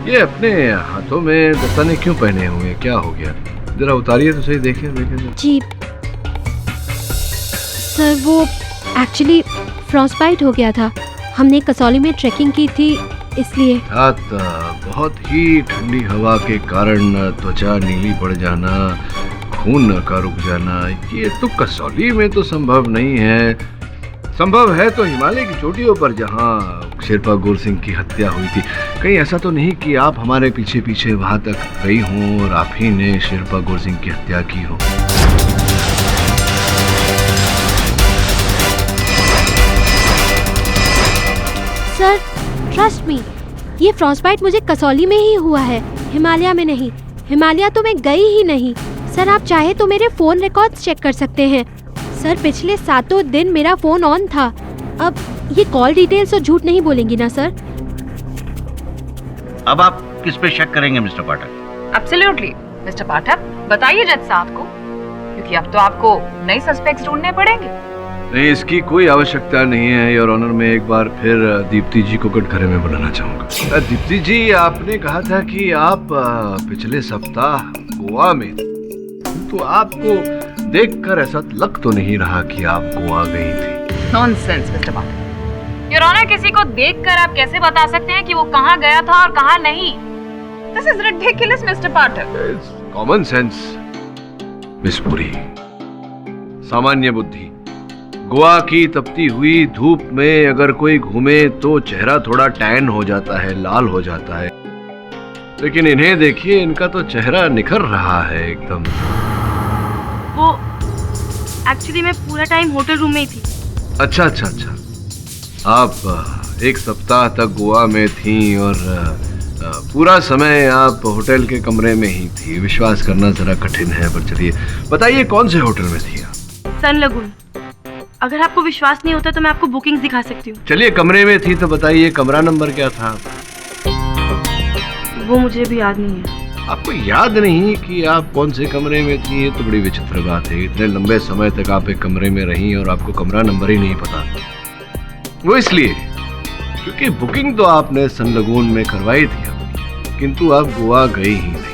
ये अपने हाथों में दस्ताने क्यों पहने हुए, क्या हो गया? जरा उतारिए तो सही, देखें। जी सर, वो एक्चुअली फ्रॉस्टबाइट हो गया था, हमने कसौली में ट्रैकिंग की थी इसलिए। बहुत ही ठंडी हवा के कारण त्वचा नीली पड़ जाना, खून का रुक जाना, ये तो कसौली में तो संभव नहीं है। संभव है तो हिमालय की चोटियों पर, जहाँ शेरपा गौर सिंह की हत्या हुई थी। कहीं ऐसा तो नहीं कि आप हमारे पीछे पीछे वहां तक गई हों और आप ही ने शेरपा गौर सिंह की हत्या की हो? सर, ट्रस्ट मी, ये फ्रॉस्टबाइट मुझे कसौली में ही हुआ है, हिमालय में नहीं। हिमालय तो मैं गई ही नहीं। सर, आप चाहे तो मेरे फ़ोन रिकॉर्ड्स चेक कर सकते हैं। सर, पिछले 7 दिन मेरा फ़ोन ऑन था। अब ये कॉल डिटेल्स तो झूठ नहीं बोलेंगी ना सर? अब आप किस पे शक करेंगे मिस्टर पाठक? एब्सोल्युटली मिस्टर पाठक, बताइए जज साहब को, क्योंकि अब तो आपको नए सस्पेक्ट्स ढूंढने पड़ेंगे। नहीं, इसकी कोई आवश्यकता नहीं है योर ऑनर। मैं एक बार फिर दीप्ति जी को कटघरे में बुलाना चाहूँगा। दीप्ति जी, आपने कहा था कि आप पिछले सप्ताह गोवा में, तो आपको देखकर ऐसा लग तो नहीं रहा कि आप गोवा गई थी? Nonsense Mister Pathak. Your honour, किसी को देखकर आप कैसे बता सकते हैं कि वो कहाँ गया था और कहाँ नहीं? This is ridiculous mister Pathak. Common sense miss Puri, सामान्य बुद्धि। गोवा की तपती हुई धूप में अगर कोई घूमे तो चेहरा थोड़ा टैन हो जाता है, लाल हो जाता है, लेकिन इन्हें देखिए, इनका तो चेहरा निखर रहा है एकदम। वो एक्चुअली मैं पूरा टाइम होटल रूम में ही थी। अच्छा। आप एक सप्ताह तक गोवा में थी और पूरा समय आप होटल के कमरे में ही थी, विश्वास करना जरा कठिन है, पर चलिए बताइए कौन से होटल में थी आप? सन लगून। अगर आपको विश्वास नहीं होता तो मैं आपको बुकिंग्स दिखा सकती हूँ। चलिए कमरे में थी तो बताइए कमरा नंबर क्या था? वो मुझे भी याद नहीं है। आपको याद नहीं कि आप कौन से कमरे में थी? ये तो बड़ी विचित्र बात है। इतने लंबे समय तक आप एक कमरे में रही और आपको कमरा नंबर ही नहीं पता। वो इसलिए क्योंकि बुकिंग तो आपने सन लगून में करवाई थी अपनी, किंतु आप गोवा गई ही नहीं।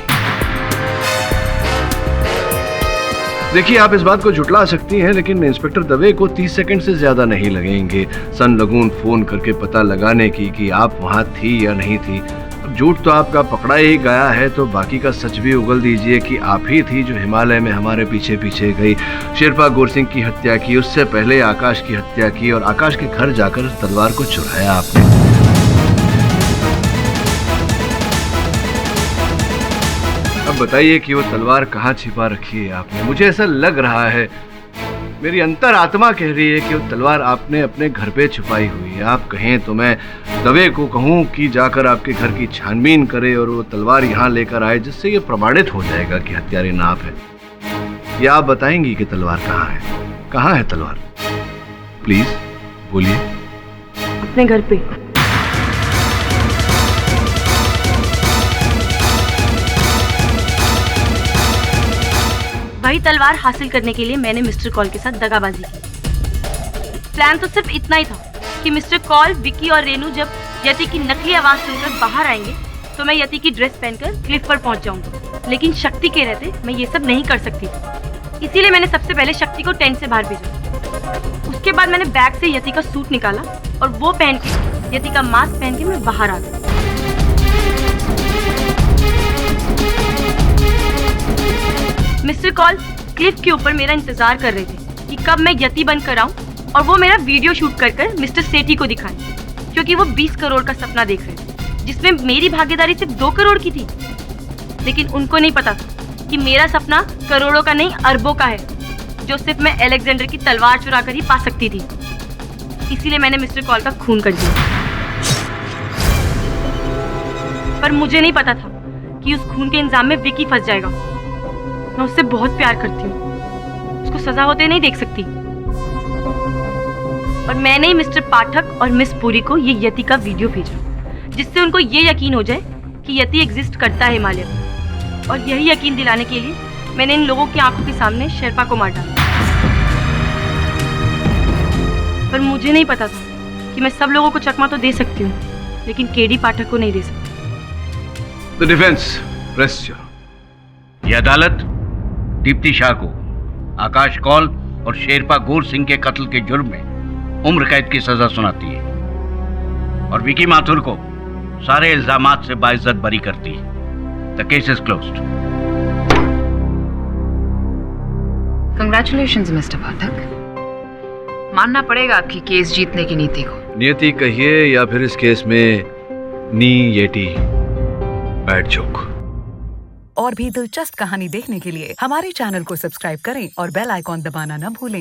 देखिए आप इस बात को झुटला सकती हैं, लेकिन इंस्पेक्टर दवे को 30 सेकंड से ज्यादा नहीं लगेंगे सन लगून फोन करके पता लगाने की कि आप वहां थी या नहीं थी। अब झूठ तो आपका पकड़ा ही गया है, तो बाकी का सच भी उगल दीजिए कि आप ही थी जो हिमालय में हमारे पीछे पीछे गई, शेरपा गुरसिंह की हत्या की, उससे पहले आकाश की हत्या की और आकाश के घर जाकर तलवार को चुराया आपने। अब बताइए कि वो तलवार कहाँ छिपा रखी है आपने? मुझे ऐसा लग रहा है, मेरी अंतर आत्मा कह रही है कि वो तलवार आपने अपने घर पे छुपाई हुई है। आप कहें तो मैं दवे को कहूँ कि जाकर आपके घर की छानबीन करे और वो तलवार यहाँ लेकर आए, जिससे ये प्रमाणित हो जाएगा कि हत्यारे ना आप है। या आप बताएंगी कि तलवार कहाँ है? कहाँ है तलवार? प्लीज बोलिए। अपने घर पे। वही तलवार हासिल करने के लिए मैंने मिस्टर कॉल के साथ दगाबाजी की। प्लान तो सिर्फ इतना ही था कि मिस्टर कॉल, विकी और रेनू जब यति की नकली आवाज सुनकर बाहर आएंगे तो मैं यति की ड्रेस पहनकर क्लिफ पर पहुंच जाऊंगी। लेकिन शक्ति के रहते मैं ये सब नहीं कर सकती थी, इसीलिए मैंने सबसे पहले शक्ति को टेंट से बाहर भेजा। उसके बाद मैंने बैग से यति का सूट निकाला और वो पहन के यति का मास्क पहन के मैं बाहर आ गई। मिस्टर कॉल क्लिफ के ऊपर मेरा इंतजार कर रहे थे कि कब मैं यति बनकर आऊं और वो मेरा वीडियो शूट कर मिस्टर सेठी को दिखाएं, क्योंकि वो 20 करोड़ का सपना देख रहे थे, जिसमें मेरी भागीदारी सिर्फ 2 करोड़ की थी। लेकिन उनको नहीं पता था कि मेरा सपना करोड़ों का नहीं, अरबों का है, जो सिर्फ मैं अलेक्जेंडर की तलवार चुरा कर ही पा सकती थी। इसीलिए मैंने मिस्टर कॉल का खून कर दिया। पर मुझे नहीं पता था कि उस खून के इंजाम में विकी फंस जाएगा। मैं उससे बहुत प्यार करती हूँ, उसको सजा होते नहीं देख सकती। और मैंने ही मिस्टर पाठक और मिस पुरी को ये यति का वीडियो भेजा, जिससे उनको ये यकीन हो जाए कि यति एग्जिस्ट करता है हिमालय में। और यही यकीन दिलाने के लिए मैंने इन लोगों की आंखों के सामने शेरपा को मार डाला। पर मुझे नहीं पता था कि मैं सब लोगों को चकमा तो दे सकती हूँ, लेकिन केडी पाठक को नहीं दे सकती। The defence press. ये अदालत दीप्ति शाह को आकाश कौल और शेरपा गोर सिंह के कत्ल के जुर्म में उम्र कैद की सजा सुनाती है और विकी माथुर को सारे इल्जामात से बाइज्जत बरी करती है। The case is closed. Congratulations mister Pathak. मानना पड़ेगा आपकी केस जीतने की नीति को। नियति कहिए या फिर इस केस में नी येटी बैड जोक। और भी दिलचस्प कहानी देखने के लिए हमारे चैनल को सब्सक्राइब करें और बेल आइकॉन दबाना न भूलें।